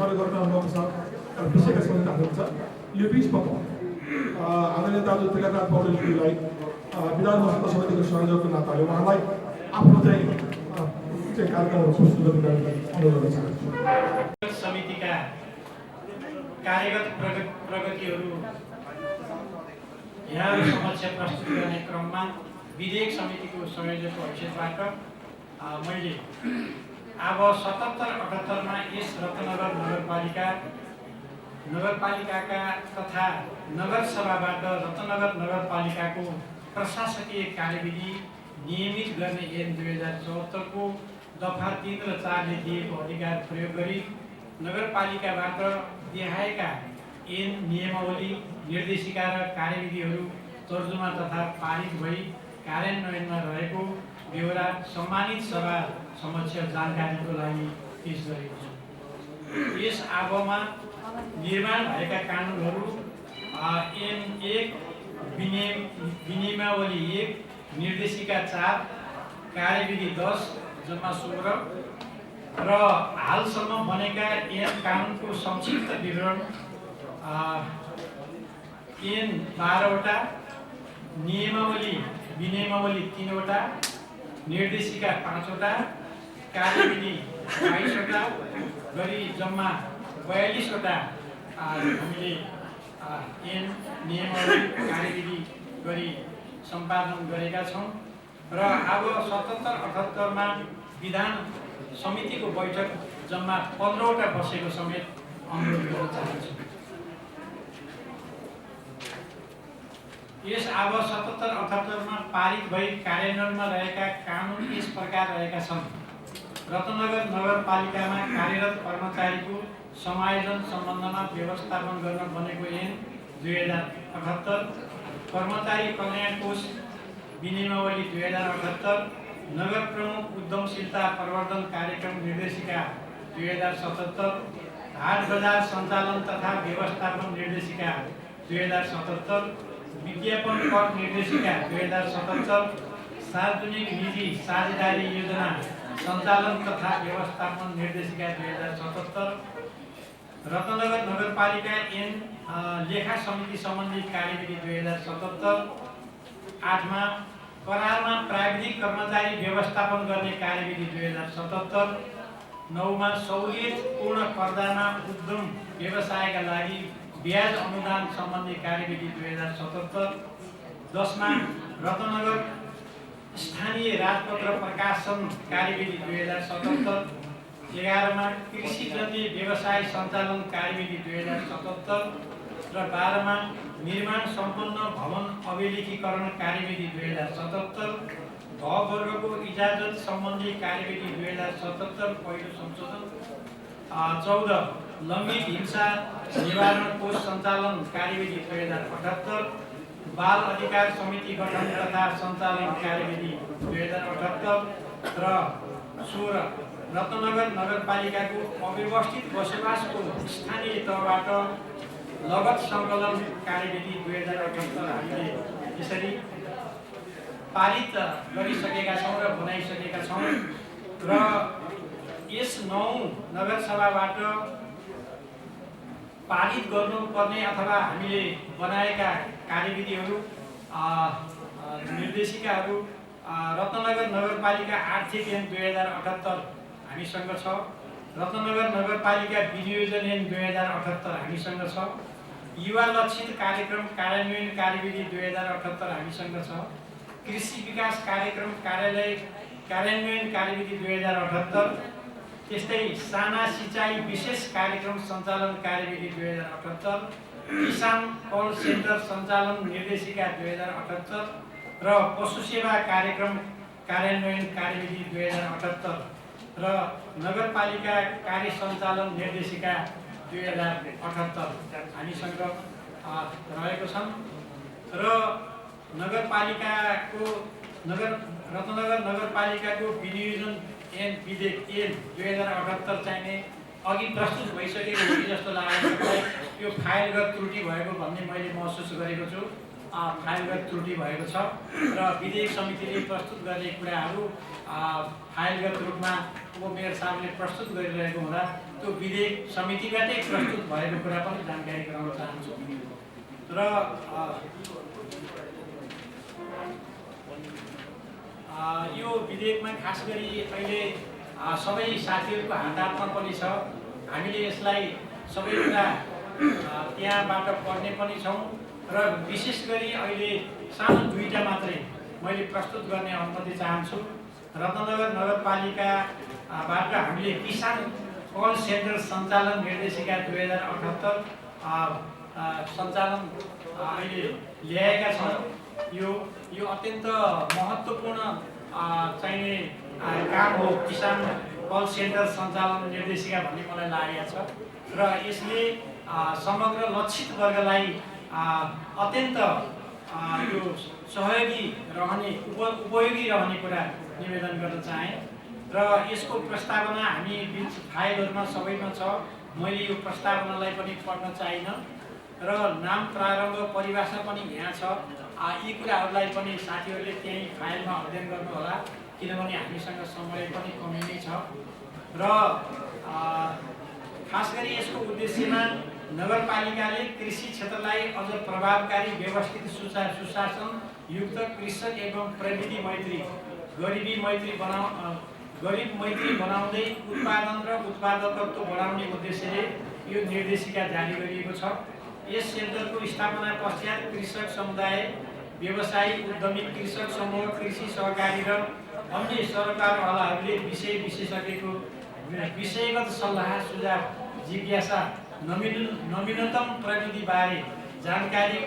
सहयोग गर्न अनुरोध छ र विषयका सम्बन्धित हुनुहुन्छ यो बिचमा आदरणीय दाजु तिलकराज पौडेलजीलाई विधान मन्त्री समितिको संयोजकको नाताले उहाँलाई आफ्नो चाहिँ कार्यक्रमहरू प्रस्तुत गर्ने अनुरोध गर्न चाहन्छु। समितिका कार्यगत प्रगतिहरू यहाँहरू समक्ष प्रस्तुत गर्ने क्रममा विधेयक समितिको संयोजकको हैसियतबाट मैले अब 77-78 मा यस रत्नगर नगरपालिकाका तथा नगरसभाबाट रत्नगर नगरपालिकाको प्रशासकीय कार्यविधि नियमित गर्ने ऐन 2074 को दफा 3 र 4 ले दिएको अधिकार प्रयोग गरी नगरपालिकाबाट देखाएका ऐन नियमावली निर्देशिका र कार्यविधिहरू तर्जुमा तथा पारित भई कार्यान्वयनमा रहेको बेहोरा सम्मानित सभा समक्ष जानकारीको लागि पेश गरेको छु। यस आबोमा निर्माण भएका कानुनहरू ऐन 1 विनियमावली 1 निर्देशिका 4 कार्यविधि 10 जम्मा 16 र हालसम्म बनेका ऐन कानुनको संक्षिप्त विवरण ऐन 12 वटा, विनियमावली 3 वटा, निर्देशिका 5 वटा, कार्यविधि 22 वटा गरी जम्मा 42 वटा हामीले ऐन नियमावली कार्यविधि गरी सम्पादन गरेका छौँ र अब 77-78 मा विधान समितिको बैठक जम्मा 15 वटा बसेको समेत अनुरोध गर्न चाहन्छु। यस अब 77-78 मा पारित भई कार्यान्वयनमा रहेका कानुन यस प्रकार रहेका छन्। रत्नगर नगरपालिकामा कार्यरत कर्मचारीको समायोजन सम्बन्धमा व्यवस्थापन गर्न बनेको ऐन 2078, कर्मचारी कल्याण कोष विनियमावली 2078, नगर प्रमुख उद्यमशीलता प्रवर्धन कार्यक्रम निर्देशिका 2077, हाट बजार सञ्चालन तथा व्यवस्थापन निर्देशिका 2077, विज्ञापन कर निर्देशिका 2077, सार्वजनिक निजी साझेदारी योजना सञ्चालन तथा व्यवस्थापन निर्देशिका 2077, रत्नगर नगरपालिका ऐन लेखा समिति सम्बन्धी कार्यविधि 2077, 8 मा करारमा प्राविधिक कर्मचारी व्यवस्थापन गर्ने कार्यविधि 2077, 9 मा सहुलियतपूर्ण करदाना उद्यम व्यवसायका लागि ब्याज अनुदान सम्बन्धी कार्यविधि 2077, 10 मा रत्नगर स्थानीय राजपत्र प्रकाशन कार्यविधि 2077, 11 मा कृषिजन्य व्यवसाय सञ्चालन कार्यविधि 2077 र 12 मा निर्माण सम्पन्न भवन अभिलेखीकरण कार्यविधि 2077, वर्गको इजाजत सम्बन्धी कार्यविधि 2077 पहिलो संशोधन, 14 लङ्घित हिंसा निवारण कोष सञ्चालन कार्यविधि 2078, बाल अधिकार समिति गठन तथा सञ्चालन कार्यविधि 2078 र 16 रत्नगर नगरपालिकाको अव्यवस्थित बसोबासको स्थानीय तहबाट लगत सङ्कलन कार्यविधि 2078 हामीले यसरी पारित गरिसकेका छौँ र बनाइसकेका छौँ र यस 9 नगरसभाबाट पारित गर्नुपर्ने अथवा हामीले बनाएका कार्यविधिहरू निर्देशिकाहरू रत्नगर नगरपालिका आर्थिक ऐन 2078 हामीसँग छ, रत्नगर नगरपालिका विनियोजन ऐन 2078 हामीसँग छ, युवा लक्षित कार्यक्रम कार्यान्वयन कार्यविधि 2078 हामीसँग छ, कृषि विकास कार्यक्रम कार्यालय कार्यान्वयन कार्यविधि 2078, त्यस्तै साना सिँचाइ विशेष कार्यक्रम सञ्चालन कार्यविधि 2078, किसान कल सेन्टर सञ्चालन निर्देशिका 2078 र पशु सेवा कार्यक्रम कार्यान्वयन कार्यविधि 2078 र नगरपालिका कार्य सञ्चालन निर्देशिका 2078 हामीसँग रहेको छन् र रत्नगर नगरपालिकाको विनियोजन ऐन विधेयक ऐन 2078 चाहिने अघि प्रस्तुत भइसकेको हो कि जस्तो लागेको, यो फाइलगत त्रुटि भएको भन्ने मैले महसुस गरेको छु फाइलगत त्रुटि भएको छ र विधेयक समितिले प्रस्तुत गर्ने कुराहरू फाइलगत रूपमा उपमेयर साहबले प्रस्तुत गरिरहेको हुँदा त्यो विधेयक समितिबाटै प्रस्तुत भएको कुरा पनि जानकारी गराउन चाहन्छु। र यो विधेयकमा खास गरी अहिले सबै साथीहरूको हातमा पनि छ। हामीले यसलाई सबै कुरा त्यहाँबाट पढ्ने पनि छौँ र विशेष गरी अहिले सानो दुईटा मात्रै मैले प्रस्तुत गर्ने अनुमति चाहन्छु। रत्नगर नगरपालिकाबाट हामीले किसान कल सेन्टर सञ्चालन निर्देशिका 2078 सञ्चालन अहिले ल्याएका छौँ। यो अत्यन्त महत्त्वपूर्ण चाहिने काम हो किसान कल सेन्टर सञ्चालन निर्देशिका भन्ने मलाई लागेको छ र यसले समग्र लक्षित वर्गलाई अत्यन्त यो सहयोगी रहने उपयोगी रहने कुरा निवेदन गर्न चाहे र यसको प्रस्तावना हामी बिच फाइलहरुमा सबैमा छ। मैले यो प्रस्तावनालाई पनि पढ्न चाहिन र नाम प्रारम्भ परिभाषा पनि यहाँ छ। यी कुराहरूलाई पनि साथीहरूले त्यही फाइलमा अध्ययन गर्नु होला किनभने हामीसँग समय पनि कमी नै छ र खास गरी यसको उद्देश्यमा नगरपालिकाले कृषि क्षेत्रलाई अझ प्रभावकारी व्यवस्थित सुशासन युक्त कृषक एवं प्रविधि मैत्री गरीब मैत्री बनाउँदै उत्पादन र उत्पादकत्व बढाउने उद्देश्यले यो निर्देशिका जारी गरिएको छ। यस सेन्टरको स्थापना पश्चात कृषक समुदाय व्यवसायी उद्यमी कृषक समूह कृषि सहकारी र अन्य सरकारवालाहरूले विषयगत सल्लाह सुझाव जिज्ञासा नवीनतम प्रविधिबारे जानकारी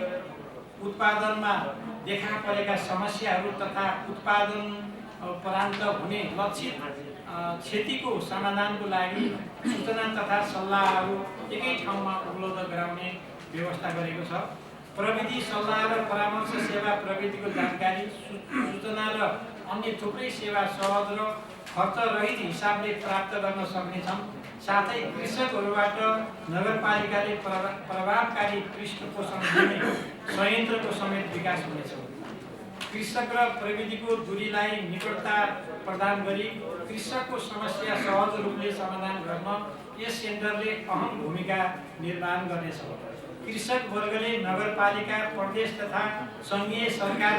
उत्पादनमा देखा परेका समस्याहरू तथा उत्पादन उपरान्त हुने लक्षित क्षतिको समाधानको लागि सूचना तथा सल्लाहहरू एकै ठाउँमा उपलब्ध गराउने व्यवस्था गरेको छ। प्रविधि सल्लाह र परामर्श सेवा प्रविधिको जानकारी सूचना र अन्य थुप्रै सेवा सहज र खर्च रहित हिसाबले प्राप्त गर्न सक्नेछन्। साथै कृषकहरूबाट नगरपालिकाले प्रभावकारी पृष्ठपोषण दिने संयन्त्रको समेत विकास हुनेछ। कृषक र प्रविधिको दूरीलाई निकटता प्रदान गरी कृषकको समस्या सहज रूपले समाधान गर्न यस सेन्टरले अहम भूमिका निर्वाह गर्नेछ। कृषक वर्गले नगरपालिका प्रदेश तथा सङ्घीय सरकार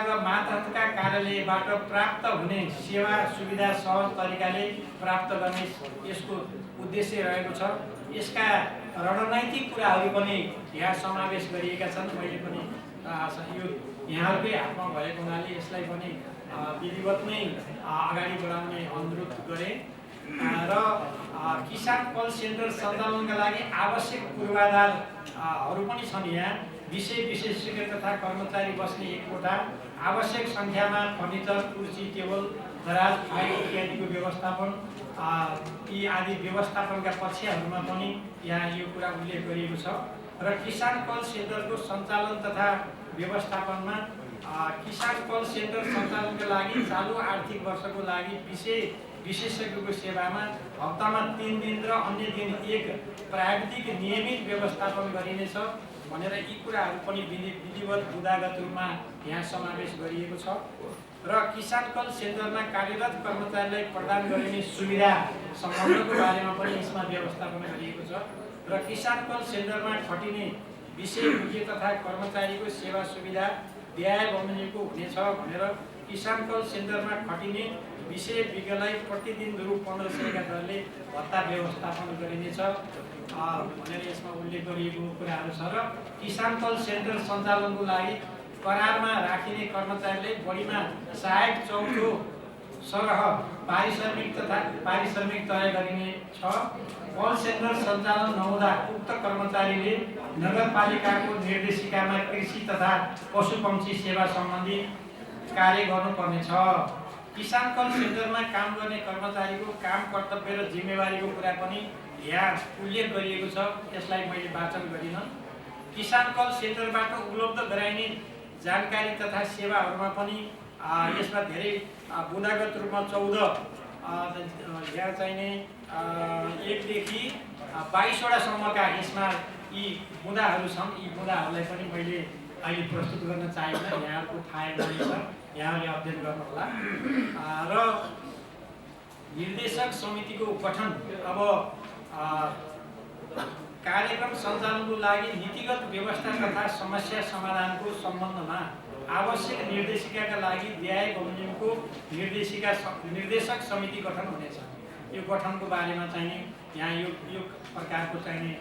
र मातहतका कार्यालयबाट प्राप्त हुने सेवा सुविधा सहज तरिकाले प्राप्त गर्ने यसको उद्देश्य रहेको छ। यसका रणनैतिक कुराहरू पनि यहाँ समावेश गरिएका छन्। मैले पनि यो यहाँहरूकै हातमा भएको हुनाले यसलाई पनि विधिवत नै अगाडि बढाउने अनुरोध गरेँ र किसान कल सेन्टर सञ्चालनका लागि आवश्यक पूर्वाधारहरू पनि छन्। यहाँ विषय विशेषज्ञ तथा कर्मचारी बस्ने एक कोठा, आवश्यक सङ्ख्यामा फर्निचर, कुर्सी, टेबल, दराज, फाइल इत्यादिको व्यवस्थापन, यी आदि व्यवस्थापनका पक्षहरूमा पनि यहाँ यो कुरा उल्लेख गरिएको छ। र किसान कल सेन्टरको सञ्चालन तथा व्यवस्थापनमा किसान कल सेन्टर सञ्चालनका लागि चालु आर्थिक वर्षको लागि विशेषज्ञको सेवामा हप्तामा 3 दिन र अन्य दिन 1 प्राविधिक नियमित व्यवस्थापन गरिनेछ भनेर यी कुराहरू पनि विधिवत बुदागत रूपमा यहाँ समावेश गरिएको छ। र किसान कल सेन्टरमा कार्यरत कर्मचारीलाई प्रदान गरिने सुविधा सम्बन्धको बारेमा पनि यसमा व्यवस्थापन गरिएको छ। र किसान कल सेन्टरमा खटिने विषयज्ञ तथा कर्मचारीको सेवा सुविधा व्यय बमोजिमको हुनेछ भनेर किसान कल सेन्टरमा खटिने विषयज्ञलाई प्रतिदिन रु 1500 का दरले भत्ता व्यवस्थापन गरिनेछ भनेर यसमा उल्लेख गरिएको कुराहरू छ। र किसान कल सेन्टर सञ्चालनको लागि करारमा राखिने कर्मचारीले बढीमा सहायक चौथो सरह पारिश्रमिक तय गरिने छ। कल सेन्टर सञ्चालन नहुँदा उक्त कर्मचारीले नगरपालिकाको निर्देशिकामा कृषि तथा पशुपक्षी सेवा सम्बन्धी कार्य गर्नुपर्नेछ। किसान कल सेन्टरमा काम गर्ने कर्मचारीको काम कर्तव्य र जिम्मेवारीको कुरा पनि यहाँ उल्लेख गरिएको छ। यसलाई मैले वाचन गरिनँ। किसान कल सेन्टरबाट उपलब्ध गराइने जानकारी तथा सेवाहरूमा पनि यसमा धेरै बुदागत रूपमा 14 यहाँ चाहिने 1 देखि 22 वटा सम्मका यसमा यी मुद्दाहरू छन्। यी मुद्दाहरूलाई पनि मैले अहिले प्रस्तुत गर्न चाहिन्न, यहाँहरूको थाहा हुनेछ, यहाँले अध्ययन गर्नुहोला। र निर्देशक समितिको गठन अब कार्यक्रम सञ्चालनको लागि नीतिगत व्यवस्था तथा समस्या समाधानको सम्बन्धमा आवश्यक निर्देशिकाका लागि व्यय बमोजिमको निर्देशक समिति गठन हुनेछ। यो गठनको बारेमा चाहिँ यहाँ यो प्रकारको चाहिँ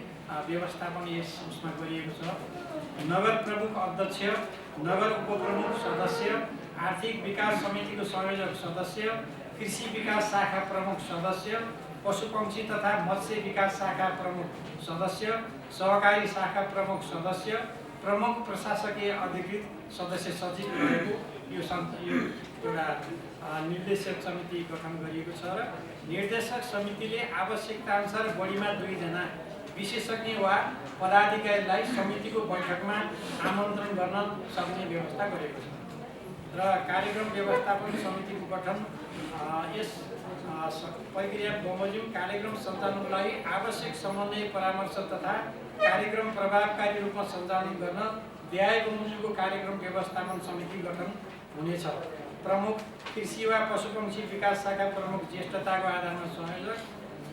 व्यवस्थापन यस उसमा गरिएको छ। नगर प्रमुख अध्यक्ष, नगर उपप्रमुख सदस्य, आर्थिक विकास समितिको संयोजक सदस्य, कृषि विकास शाखा प्रमुख सदस्य, पशुपक्षी तथा मत्स्य विकास शाखा प्रमुख सदस्य, सहकारी शाखा प्रमुख सदस्य, प्रमुख प्रशासकीय अधिकृत सदस्य सचिव रहेको यो एउटा निर्देशक समिति गठन गरिएको छ। र निर्देशक समितिले आवश्यकताअनुसार बढीमा 2 जना विशेषज्ञ वा पदाधिकारीलाई समितिको बैठकमा आमन्त्रण गर्न सक्ने व्यवस्था गरेको छ। र कार्यक्रम व्यवस्थापन समितिको गठन यस प्रक्रिया बमोजिम कार्यक्रम सञ्चालनको लागि आवश्यक समन्वय परामर्श तथा कार्यक्रम प्रभावकारी रूपमा सञ्चालन गर्न व्यय बमोजिमको कार्यक्रम व्यवस्थापन समिति गठन हुनेछ। प्रमुख कृषि वा पशुपक्षी विकास शाखा प्रमुख ज्येष्ठताको आधारमा संयोजक,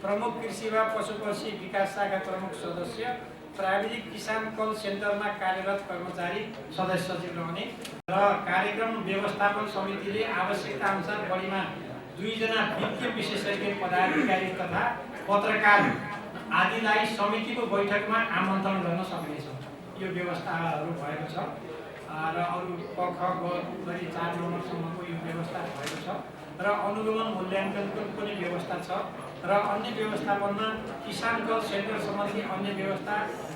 प्रमुख कृषि वा पशुपक्षी विकास शाखा प्रमुख सदस्य, प्राविधिक किसान कल सेन्टरमा कार्यरत कर्मचारी सदस्य सचिव रहने। र कार्यक्रम व्यवस्थापन समितिले आवश्यकता अनुसार बढीमा 2 जना वित्तीय विशेषज्ञ पदाधिकारी तथा पत्रकार आदिलाई समितिको बैठकमा आमन्त्रण गर्न सक्नेछ। यो व्यवस्थाहरू भएको छ। र अरू क ख ग गरी 4 नम्बरसम्मको यो व्यवस्था भएको छ। र अनुगमन मूल्याङ्कनको पनि व्यवस्था छ। र अन्य व्यवस्थापनमा किसान कल सेन्टर सम्बन्धी अन्य व्यवस्था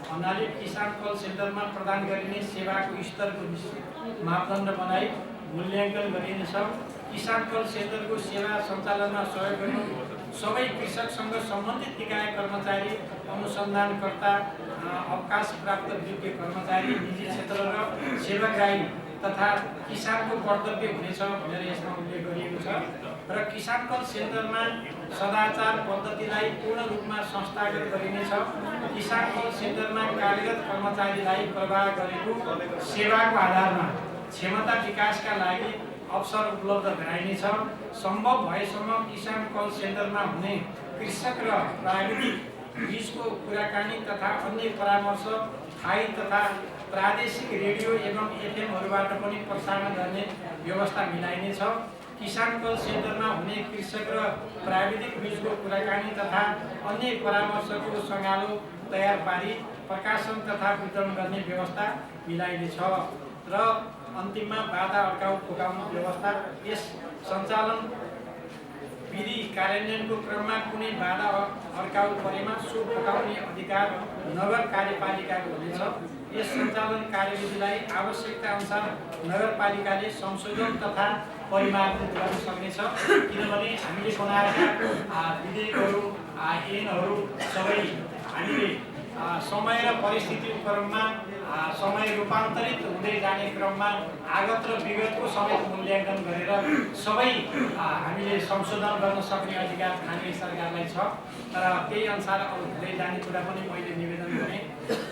भन्नाले किसान कल सेन्टरमा प्रदान गरिने सेवाको स्तरको मापदण्ड बनाई मूल्याङ्कन गरिनेछ। किसान कल सेन्टरको सेवा सञ्चालनमा सहयोग गर्नु सबै कृषकसँग सम्बन्धित निकाय कर्मचारी, अनुसन्धानकर्ता, अवकाश प्राप्त योग्य कर्मचारी, निजी क्षेत्र र सेवाग्राही तथा किसानको कर्तव्य हुनेछ भनेर यसमा उल्लेख गरिएको छ। र किसान कल सेन्टरमा सदाचार पद्धतिलाई पूर्ण रूपमा संस्थागत गरिनेछ। किसान कल सेन्टरमा कार्यरत कर्मचारीलाई प्रवाह गरेको सेवाको आधारमा क्षमता विकासका लागि अवसर उपलब्ध गराइनेछ। सम्भव भएसम्म किसान कल सेन्टरमा हुने कृषक र प्राविधिक बीचको कुराकानी तथा अन्य परामर्श स्थायी तथा प्रादेशिक रेडियो एवं एफएमहरूबाट पनि प्रसारण गर्ने व्यवस्था मिलाइनेछ। किसान कल सेन्टरमा हुने कृषक र प्राविधिक बीचको कुराकानी तथा अन्य परामर्शको सँगालो तयार पारी प्रकाशन तथा वितरण गर्ने व्यवस्था मिलाइनेछ। र अन्तिममा बाधा अड्काउ फुकाउनु व्यवस्था। यस सञ्चालन विधि कार्यान्वयनको क्रममा कुनै बाधा अड्काउ परेमा सो फुकाउने अधिकार नगर कार्यपालिकाको हुनेछ। यस सञ्चालन कार्यविधिलाई आवश्यकता अनुसार नगरपालिकाले संशोधन तथा परिमार्जन गर्न सक्नेछ। किनभने हामीले बनाएका विधेयकहरू ऐनहरू सबै हामीले समय र परिस्थितिको क्रममा समय रूपान्तरित हुँदै जाने क्रममा आगत र विगतको समेत मूल्याङ्कन गरेर सबै हामीले संशोधन गर्न सक्ने अधिकार स्थानीय सरकारलाई छ। तर त्यही अनुसार अब हुँदै जाने कुरा पनि मैले निवेदन गरेँ।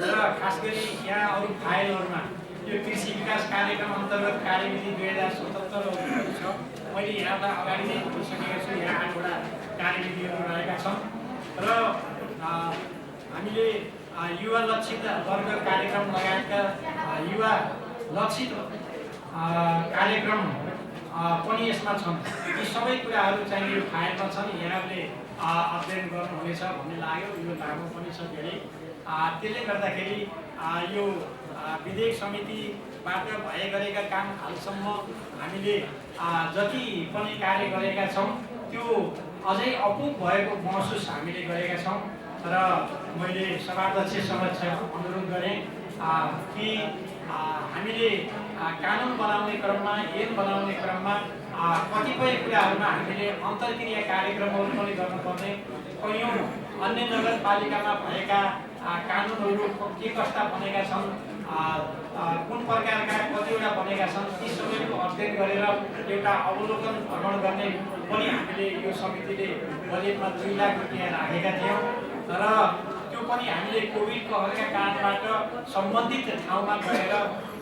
र खास गरी यहाँ अरू फाइलहरूमा यो कृषि विकास कार्यक्रम अन्तर्गत कार्यविधि 2077 छ। मैले यहाँलाई अगाडि नै भनिसकेको छु। यहाँ 8 वटा कार्यविधिहरू रहेका छन्। र हामीले युवा लक्षित वर्ग कार्यक्रम लगायतका युवा लक्षित कार्यक्रम पनि यसमा छन्। यी सबै कुराहरू चाहिँ यो फाइलमा छन्। यहाँले अध्ययन गर्नुहुनेछ भन्ने लाग्यो। यो लामो पनि छ धेरै। त्यसले गर्दाखेरि यो विधेयक समितिबाट भए गरेका काम हालसम्म हामीले जति पनि कार्य गरेका छौँ त्यो अझै अपुग भएको महसुस हामीले गरेका छौँ। र मैले सभाध्यक्ष समक्ष अनुरोध गरेँ कि हामीले कानुन बनाउने क्रममा, ऐन बनाउने क्रममा कतिपय कुराहरूमा हामीले अन्तर्क्रिया कार्यक्रमहरू पनि गर्नुपर्ने। कयौँ अन्य नगरपालिकामा भएका कानुनहरू के कस्ता बनेका छन्, कुन प्रकारका कतिवटा बनेका छन्, ती सबैको अध्ययन गरेर एउटा अवलोकन भ्रमण गर्ने पनि हामीले यो समितिले बजेटमा 2 लाख रुपियाँ राखेका थियौँ। र त्यो पनि हामीले कोभिड कहरका कारणबाट सम्बन्धित ठाउँमा गएर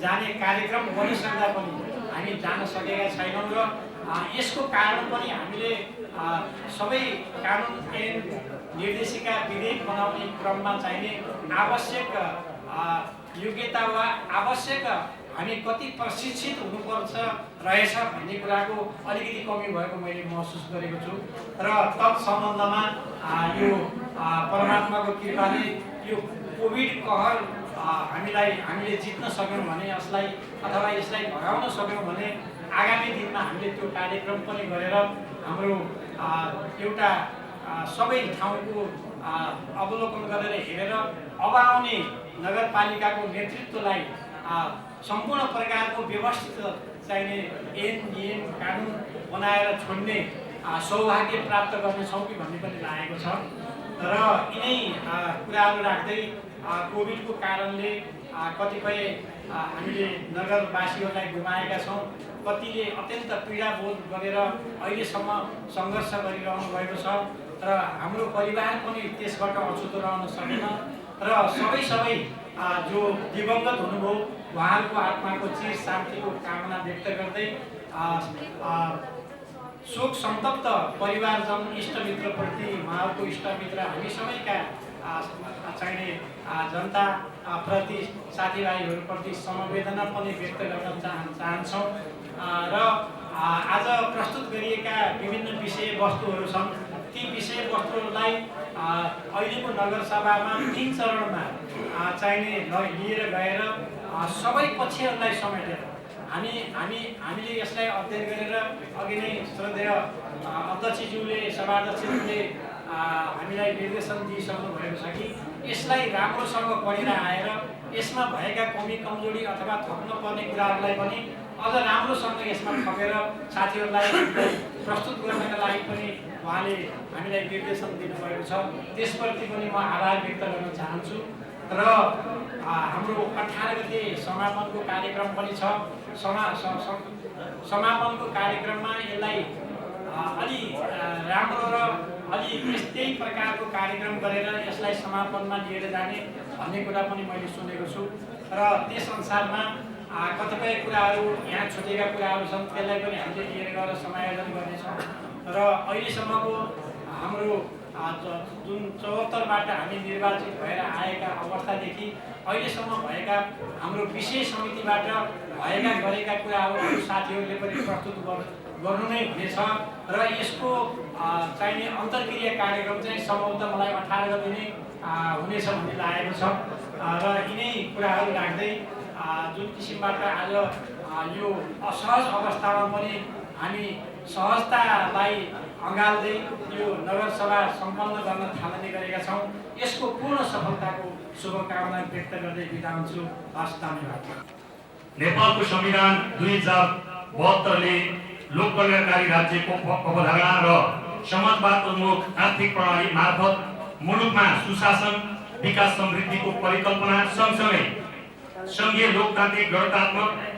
जाने कार्यक्रम गरिसक्दा पनि हामी जान सकेका छैनौँ र यसको कारण पनि हामीले सबै कानुन ऐन निर्देशिका विधेयक बनाउने क्रममा चाहिने आवश्यक योग्यता वा आवश्यक हामी कति प्रशिक्षित हुनुपर्छ रहेछ भन्ने कुराको अलिकति कमी भएको मैले महसुस गरेको छु र तत्सम्बन्धमा यो परमात्माको कृपाले यो कोभिड कहर हामीले जित्न सक्यौँ भने यसलाई अथवा यसलाई भगाउन सक्यौँ भने आगामी दिनमा हामीले त्यो कार्यक्रम पनि गरेर हाम्रो एउटा सबै ठाउँको अवलोकन गरेर हेरेर अब आउने नगरपालिकाको नेतृत्वलाई सम्पूर्ण प्रकारको व्यवस्थित चाहिने ऐन नियम कानुन बनाएर छोड्ने सौभाग्य प्राप्त गर्नेछौँ कि भन्ने पनि लागेको छ र यिनै कुराहरू राख्दै कोभिडको कारणले कतिपय हामीले नगरवासीहरूलाई गुमाएका छौँ, कतिले अत्यन्त पीडा बोध गरेर अहिलेसम्म सङ्घर्ष गरिरहनु भएको छ र हाम्रो परिवार पनि त्यसबाट अछुतो रहन सकेन र सबै जो दिवंगत हुनुभयो उहाँहरूको आत्माको चिर शान्तिको कामना व्यक्त गर्दै शोक सन्तप्त परिवारजन इष्टमित्रप्रति उहाँहरूको इष्टमित्र हामी सबैका चाहिने जनता प्रति साथीभाइहरूप्रति समवेदना पनि व्यक्त गर्न चाहन्छौँ र आज प्रस्तुत गरिएका विभिन्न विषयवस्तुहरू छन्। ती विषयवस्तुहरूलाई अहिलेको नगरसभामा 3 चरणमा चाहिने लिएर गएर सबै पक्षहरूलाई समेटेर हामीले यसलाई अध्ययन गरेर अघि नै श्रद्धेय अध्यक्षज्यूले सभाध्यक्षज्यूले हामीलाई निर्देशन दिइसक्नु भएको छ कि यसलाई राम्रोसँग पढेर आएर यसमा भएका कमी कमजोरी अथवा थप्न पर्ने कुराहरूलाई पनि अझ राम्रोसँग यसमा थपेर साथीहरूलाई प्रस्तुत गर्नका लागि पनि उहाँले हामीलाई निर्देशन दिनुभएको छ। त्यसप्रति पनि म आभार व्यक्त गर्न चाहन्छु र हाम्रो 18 गते समापनको कार्यक्रम पनि छ। समापनको कार्यक्रममा यसलाई अलि राम्रो र अलि त्यस्तै प्रकारको कार्यक्रम गरेर यसलाई समापनमा लिएर जाने भन्ने कुरा पनि मैले सुनेको छु र त्यस अनुसारमा कतिपय कुराहरू यहाँ छुटेका कुराहरू छन्, त्यसलाई पनि हामीले लिएर गएर समायोजन गर्नेछौँ र अहिलेसम्मको हाम्रो जुन 74बाट हामी निर्वाचित भएर आएका अवस्थादेखि अहिलेसम्म भएका हाम्रो विशेष समितिबाट गरेका कुराहरू साथीहरूले पनि प्रस्तुत गर्नु नै हुनेछ र यसको चाहिने अन्तर्क्रिया कार्यक्रम चाहिँ सम्भवतः मलाई 18 गते नै हुनेछ भन्ने लागेको छ र यिनै कुराहरू राख्दै जुन किसिमबाट आज यो असहज अवस्थामा पनि हामी सहजतालाई अँगाल्दै यो नगरसभा सम्पन्न गर्न थालनी गरेका छौँ, यसको पूर्ण सफलताको शुभकामना व्यक्त गर्दै बिदा हुन्छु। हस्, धन्यवाद। नेपालको संविधान 2072ले लोक कल्याणकारी राज्यको अवधारणा र समाजवाद उन्मुख आर्थिक प्रणाली मार्फत मुलुकमा सुशासन विकास समृद्धिको परिकल्पना सँगसँगै संघीय लोकतान्त्रिक गणतान्त्रिक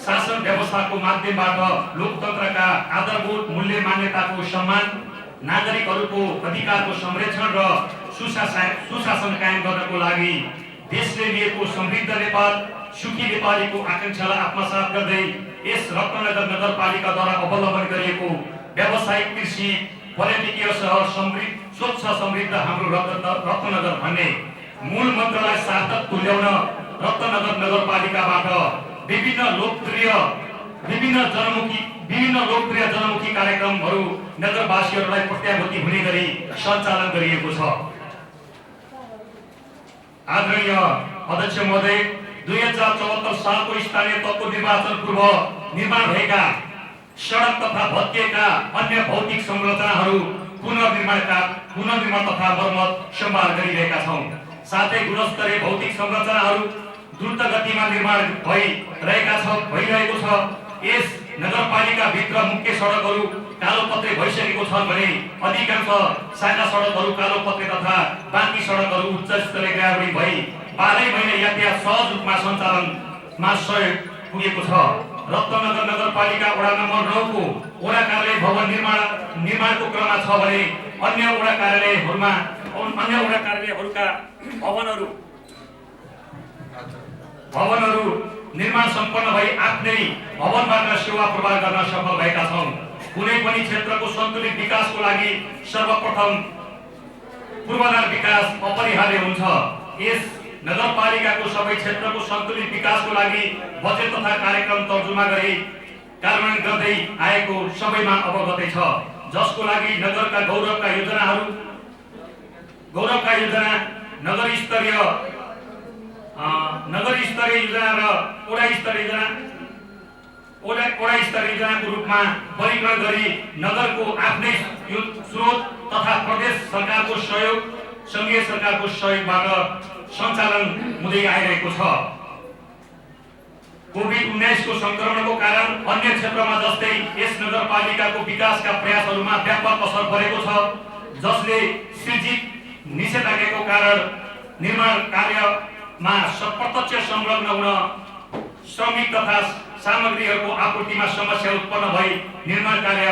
शासन व्यवस्थाको माध्यमबाट लोकतन्त्रका आधारभूत मूल्य मान्यताको सम्मान, नागरिकहरूको अधिकारको संरक्षण र सुशासन कायम गर्नको लागि देशले लिएको समृद्ध नेपाल सुखी नेपालीको आकांक्षालाई आत्मसात गर्दै यस रत्नगर नगरपालिकाद्वारा अवलम्बन गरिएको व्यावसायिक कृषि पर्यटकीय सहर स्वच्छ समृद्ध हाम्रो रत्नगर भन्ने मूल मन्त्रलाई सार्थक तुल्याउन रत्नगर नगरपालिकाबाट विभिन्न लोकप्रिय जनमुखी कार्यक्रमहरू नगरवासीहरूलाई प्रत्याभूति हुने गरी सञ्चालन गरिएको छ। आदरणीय अध्यक्ष महोदय, 2074 सालको स्थानीय तहको निर्वाचन पूर्व निर्माण भएका सडक तथा भत्किएका अन्य भौतिक संरचनाहरू पुनर्निर्माण तथा मर्मत सम्भाल गरिरहेका छौँ। साथै गुणस्तरीय भौतिक संरचनाहरू द्रुत गतिमा निर्माण भइरहेको छ। यस नगरपालिका भित्र मुख्य सडकहरू कालोपत्रे भइसकेको छ भने अधिकांश साना सडकहरू कालोपत्रे तथा बाँकी सडकहरू उच्च स्तरीय ग्राहरी भई 12 महिना यातायात सहज रूपमा सञ्चालनमा सहयोग पुगेको छ। रत्नगर नगरपालिका वडा नम्बर 9 को वडा कार्यालय भवन निर्माणको क्रममा छ भने अन्य वडा कार्यालयहरूका भवनहरू निर्माण सम्पन्न भई आफ्नै भवनबाट सेवा प्रवाह गर्न सफल भएका छौं। कुनै पनि क्षेत्रको सन्तुलित विकासको लागि सर्वप्रथम पूर्वाधार विकास अपरिहार्य हुन्छ। यस नगरपालिकाको सबै क्षेत्रको सन्तुलित विकासको लागि बजेट तथा कार्यक्रम तर्जुमा गरी कार्यान्वयन गर्दै आएको सबैमा अवगतै छ, जसको लागि नगरका गौरवका योजना नगर स्तरीय योजना र वडा स्तरीय योजनाको रूपमा वर्गीकरण गरी नगरको आफ्नै स्रोत तथा प्रदेश सरकारको सहयोग, संघीय सरकारको सहयोगबाट सञ्चालन हुँदै आइरहेको छ। कोभिड-19 को संक्रमणको कारण अन्य क्षेत्रमा जस्तै यस नगरपालिकाको विकासका प्रयासहरूमा व्यापक असर परेको छ, जसले सृजित निषेधाज्ञाको कारण निर्माण कार्यमा प्रत्यक्ष संलग्न हुन श्रमिक तथा सामग्रीहरूको आपूर्तिमा समस्या उत्पन्न भई निर्माण कार्य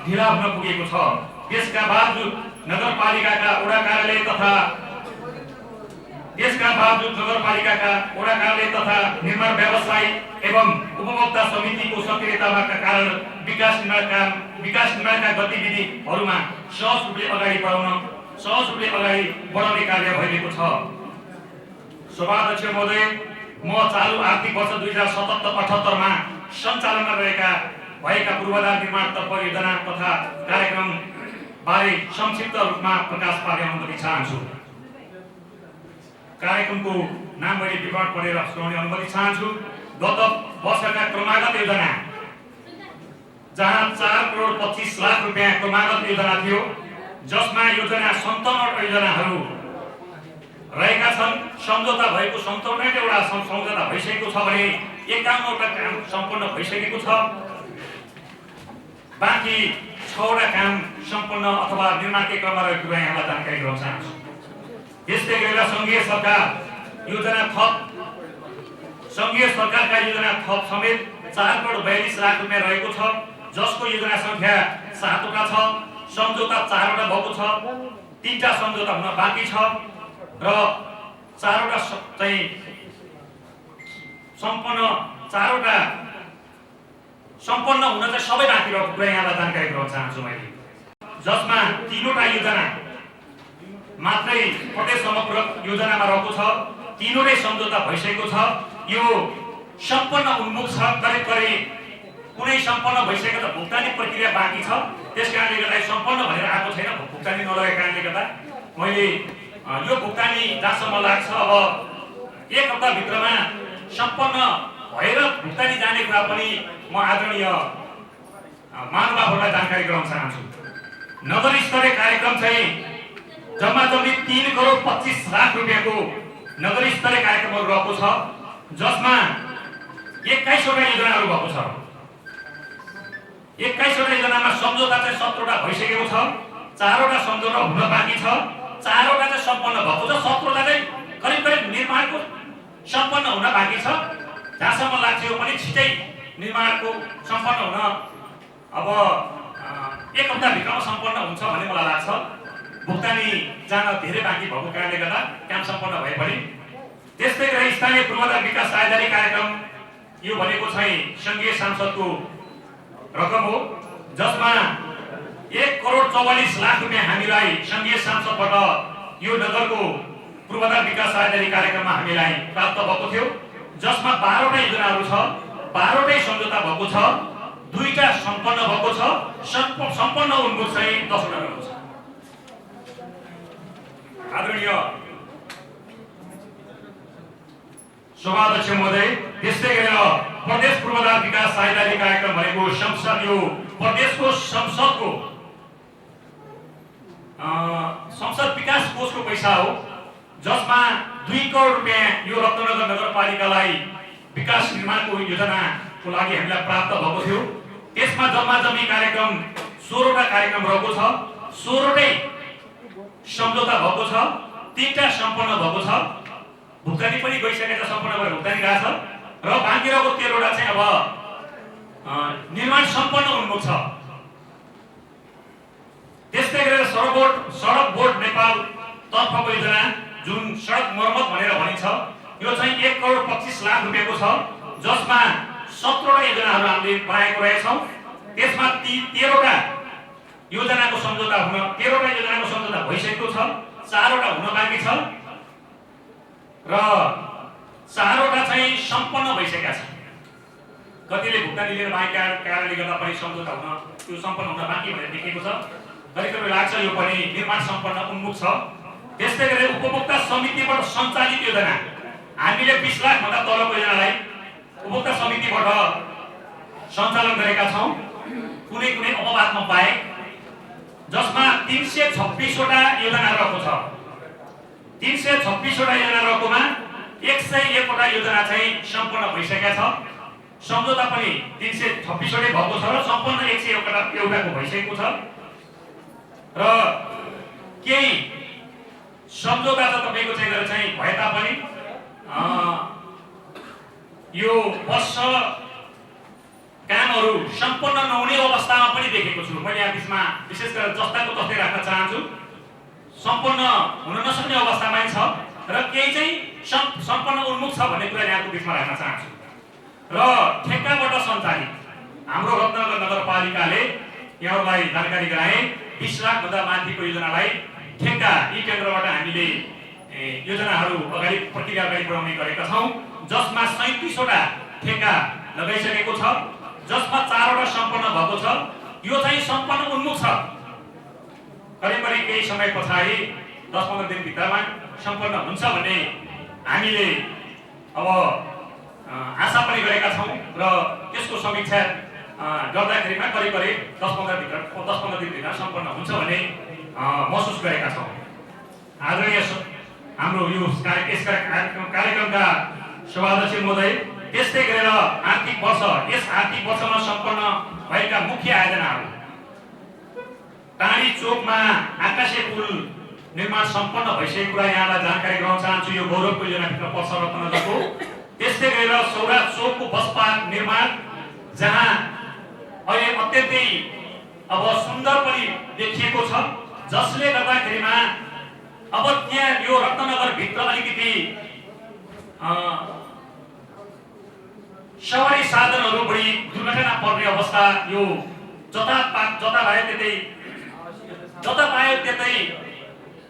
ढिला हुन पुगेको छ। यसका बावजुद नगरपालिकाका वडा कार्यालय तथा निर्माण व्यवसाय एवं उपभोक्ता समितिको सक्रियताका कारण विकास निर्माणका गतिविधिहरूमा सहज रूपले अगाडि बढाउने कार्य भइरहेको छ। सभाध्यक्ष महोदय, म चालू आर्थिक वर्ष 2077-78 मा सञ्चालनमा भएका पूर्वाधार निर्माणतर्फ योजना तथा कार्यक्रम बारे संक्षिप्त रूपमा प्रकाश पार्न अनुमति चाहन्छु। कार्यक्रमको नाम मैले विवरण पढेर सुनाउने अनुमति चाहन्छु। गत वर्षका क्रमागत योजना, जहाँ 4,25,00,000 रुपैयाँ क्रमागत योजना थियो, जसमा 57 योजनाहरू रहेका छन्। सम्झौता भएको 57 वटा सम्झौता भइसकेको छ भने 51 वटा काम सम्पन्न भइसकेको छ। बाँकी 6 वटा काम सम्पन्न अथवा निर्माणकै क्रममा रहेको यहाँलाई जानकारी गराउन चाहन्छु। यस्तै गरेर संघीय सरकारका योजना थप समेत 4,42,00,000 रुपैयाँ रहेको छ, जसको योजना संख्या 7 वटा छ। सम्झौता 4 वटा भएको छ, 3टा सम्झौता हुन बाँकी छ र 4 वटा चाहिँ सम्पन्न हुन चाहिँ सबै बाँकी रहेको कुरा यहाँलाई जानकारी गराउन चाहन्छु मैले। जसमा 3 वटा योजना मात्रै प्रदेश समग्र योजनामा रहेको छ, 3 वटै सम्झौता भइसकेको छ। यो सम्पन्न उन्मुख छ, करिब कुनै सम्पन्न भइसकेको त भुक्तानी प्रक्रिया बाँकी छ। त्यसकारणले गर्दा सम्पन्न भनेर आएको छैन, भुक्तानी नलगेको कारणले गर्दा मैले यो भुक्तानी जहाँसम्म लाग्छ अब 1 हप्ताभित्रमा सम्पन्न भएर भुक्तानी जाने कुरा पनि म आदरणीय महानुभावहरूलाई जानकारी गराउन चाहन्छु। नगर स्तरीय कार्यक्रम चाहिँ जम्मा 3,25,00,000 रुपैयाँको नगर स्तरीय कार्यक्रमहरू रहेको छ, जसमा 21 वटा योजनाहरू भएको छ। 21 वटा योजनामा सम्झौता चाहिँ 17 वटा भइसकेको छ, 4 वटा सम्झौता हुन बाँकी छ, 4 वटा चाहिँ सम्पन्न भएको छ, 17 वटा चाहिँ करिब निर्माणको सम्पन्न हुन बाँकी छ। जहाँसम्म लाग्छ यो पनि छिटै निर्माणको सम्पन्न हुन अब 1 हप्ताभित्रमा सम्पन्न हुन्छ भन्ने मलाई लाग्छ। भुक्तानी जान धेरै बाँकी भएको कारणले गर्दा काम सम्पन्न भए पनि। त्यस्तै गरी स्थानीय पूर्वाधार विकास साझेदारी कार्यक्रम, यो भनेको चाहिँ संघीय सांसदको रकम हो, जसमा 1,44,00,000 रुपैयाँ हामीलाई संघीय सांसदबाट यो नगरको पूर्वाधार विकास साझेदारी कार्यक्रममा हामीलाई प्राप्त भएको थियो, जसमा 12 वटा योजनाहरू छ, 12 वटै सम्झौता भएको छ, 2टा सम्पन्न भएको छ, सम्पन्न उन्मुख चाहिँ 10 वटा रहेको छ। आदरणीय सभाध्यक्ष महोदय, त्यस्तै गरेर प्रदेश पूर्वाधार विकास साझेदारी कार्यक्रम भनेको यो प्रदेशको संसद विकास कोषको पैसा हो, जसमा 2 करोड रुपैयाँ यो रत्नगर नगरपालिकालाई विकास निर्माणको योजनाको लागि हामीलाई प्राप्त भएको थियो। त्यसमा जम्मा कार्यक्रम 16 वटा कार्यक्रम रहेको छ, 16 वटै सम्झौता भएको छ, 3टा सम्पन्न भएको छ, भुक्तानी पनि गइसकेको छ, सम्पन्न गरेर भुक्तानी गएको छ र बाँकी रहेको 13 वटा चाहिँ अब निर्माण सम्पन्न उन्मुख छ। त्यस्तै गरेर सडक बोर्ड नेपाल तर्फको योजना जुन सडक मर्मत भनेर भनिन्छ, यो चाहिँ 1,25,00,000 रुपियाँको छ, जसमा 17वटा योजनाहरू हामीले बनाएको रहेछौँ। त्यसमा 13वटा योजनाको सम्झौता भइसकेको छ, 4वटा हुन बाँकी छ र 4वटा चाहिँ सम्पन्न भइसकेका छन्। कतिले भुक्तानी लिएर बाँकी कारणले गर्दा पनि सम्झौता हुन त्यो सम्पन्न हुन बाँकी भनेर देखिएको छ। कतिपय लाग्छ यो पनि निर्माण सम्पन्न उन्मुख छ। त्यस्तै गरेर उपभोक्ता समितिबाट सञ्चालित योजना हामीले 20 लाख भन्दा तलको योजनालाई उपभोक्ता समितिबाट सञ्चालन गरेका छौँ, कुनै अपवादमा बाहेक, जसमा 326वटा योजना रहेको छ। 326वटा योजना रहेकोमा 101वटा योजना चाहिँ सम्पन्न भइसकेका छ। सम्झौता पनि 326वटै भएको छ र सम्पन्न 101वटाको भइसकेको छ र केही सम्झौता त तपाईँको चाहिँ गरेर चाहिँ भए तापनि यो वर्ष कामहरू सम्पन्न नहुने अवस्थामा पनि देखेको छु। मैले यहाँ बिचमा विशेष गरेर जस्ताको तस्तै राख्न चाहन्छु। सम्पन्न हुन नसक्ने अवस्थामै छ र केही चाहिँ सम्पन्न उन्मुख छ भन्ने कुरा यहाँको बिचमा राख्न चाहन्छु। र ठेक्काबाट सञ्चालित हाम्रो रत्नगर नगरपालिकाले यहाँहरूलाई जानकारी गराए 20 लाख भन्दा माथिको योजनालाई ठेक्का यी केन्द्रबाट हामीले योजनाहरू प्रक्रिया अगाडि बढाउने गरेका छौँ, जसमा 37वटा ठेक्का लगाइसकेको छ, जसमा 4वटा सम्पन्न भएको छ। यो चाहिँ सम्पन्न उन्मुख छ। करिब केही समय पछाडि 10-15 दिनभित्रमा सम्पन्न हुन्छ भन्ने हामीले अब आशा पनि गरेका छौँ र त्यसको समीक्षा गर्दाखेरिमा करिब 10-15 दिनभित्र सम्पन्न हुन्छ भन्ने महसुस गरेका छौँ। आदरणीय हाम्रो यो कार्यक्रमका सभाध्यक्ष महोदय, त्यस्तै गरेर यस आर्थिक वर्षमा सम्पन्न भएका मुख्य आयोजनाहरू टाढी चोकमा आकाशे पुल निर्माण सम्पन्न भइसकेको कुरा यहाँलाई जानकारी गराउन चाहन्छु। यो गौरवको योजनाभित्र पर्छ रत्नगरको। त्यस्तै गरेर सौरा चोकको बस पार्क निर्माण, जहाँ अहिले अत्यन्तै अब सुन्दर पनि देखिएको छ, जसले गर्दाखेरिमा अब त्यहाँ यो रत्नगर भित्र अलिकति सवारी साधनहरू बढी दुर्घटना पर्ने अवस्था, यो जता पायो त्यतै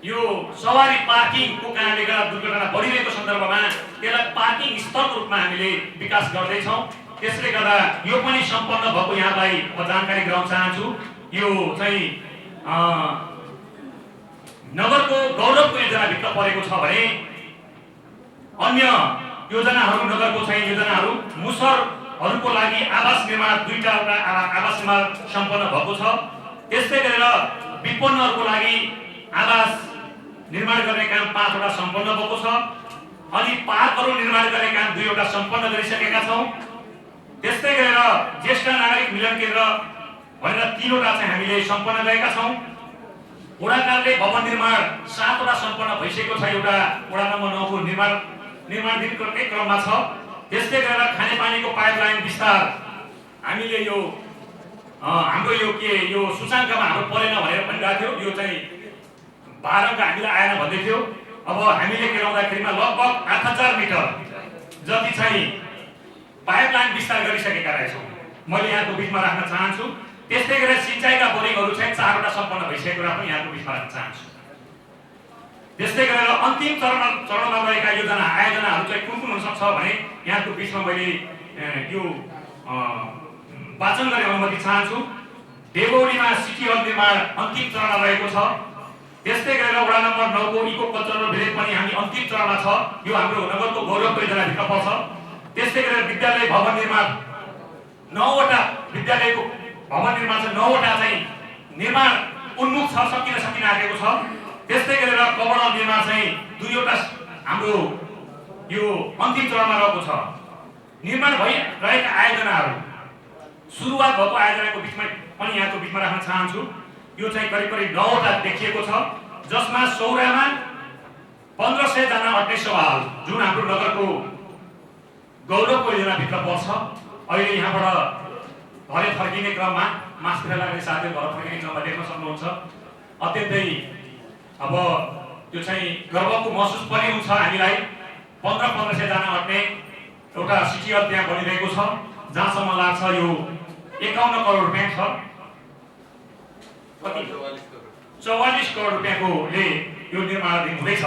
यो सवारी पार्किङको कारणले गर्दा दुर्घटना बढिरहेको सन्दर्भमा त्यसलाई पार्किङ स्थलको रूपमा हामीले विकास गर्दैछौँ। त्यसले गर्दा यो पनि सम्पन्न भएको यहाँलाई जानकारी गराउन चाहन्छु। यो चाहिँ नगरको गौरवको योजनाभित्र परेको छ भने अन्य योजनाहरू नगरको चाहिँ योजनाहरू मुसरहरूको लागि आवास निर्माण 2टा आवास निर्माण सम्पन्न भएको छ। त्यस्तै गरेर विपन्नहरूको लागि आवास निर्माण गर्ने काम 5वटा सम्पन्न भएको छ। अनि पार्कहरू निर्माण गर्ने काम 2वटा सम्पन्न गरिसकेका छौँ। त्यस्तै गरेर ज्येष्ठ नागरिक मिलन केन्द्र भनेर 3वटा चाहिँ हामीले सम्पन्न गरेका छौँ। वडाकारले भवन निर्माण 7वटा सम्पन्न भइसकेको छ। एउटा वडा नम्बर 9को निर्माणको क्रममा छ। त्यस्तै गरेर खानेपानीको पाइपलाइन विस्तार हामीले यो हाम्रो यो सूचाङ्कमा हाम्रो परेन भनेर भनिरहेको थियो। यो चाहिँ 12 अङ्क हामीलाई आएन भन्दै थियो। अब हामीले केलाउँदाखेरिमा लगभग 8000 मिटर जति चाहिँ पाइपलाइन विस्तार गरिसकेका रहेछौँ, मैले यहाँको बिचमा राख्न चाहन्छु। त्यस्तै गरेर सिँचाइका बोरिङहरू चाहिँ 4वटा सम्पन्न भइसकेको कुरा पनि यहाँको बिचमा राख्न चाहन्छु। त्यस्तै गरेर अन्तिम चरणमा रहेका आयोजनाहरू चाहिँ कुन हुन सक्छ भने यहाँको बिचमा मैले यो वाचन गर्ने अनुमति चाहन्छु। देवौलीमा सिटी हल निर्माण अन्तिम चरणमा रहेको छ। त्यस्तै गरेर वडा नम्बर 9को इको कल्चरल भिलेज पनि हामी अन्तिम चरणमा छ। यो हाम्रो नगरको गौरवको योजनाभित्र पर्छ। त्यस्तै गरेर विद्यालय भवन निर्माण 9वटा विद्यालयको भवन निर्माण चाहिँ 9वटा चाहिँ निर्माण उन्मुख छ, सकिन आएको छ। त्यस्तै गरेर कमल निर्माण चाहिँ 2वटा हाम्रो यो अन्तिम चरणमा रहेको छ। निर्माण भइरहेका आयोजनाहरू सुरुवात भएको आयोजनाको बिचमा पनि यहाँको बिचमा राख्न चाहन्छु। यो चाहिँ करिब 9वटा देखिएको छ, जसमा सौरामा 1500 जना अट्ने सभा हल जुन हाम्रो नगरको गौरवको योजनाभित्र पर्छ। अहिले यहाँबाट घरे फर्किने क्रममा मास्तिर लाग्ने साथीहरू घर फर्किने क्रममा देख्न सक्नुहुन्छ। अत्यन्तै अब त्यो चाहिँ गर्वको महसुस पनि हुन्छ हामीलाई। 1500 जना अट्ने एउटा सिटी हल त्यहाँ बनिरहेको छ, जहाँसम्म लाग्छ यो 51 करोड रुपियाँ छ। कति 44 करोड रुपियाँकोले यो निर्माणाधीन हुँदैछ।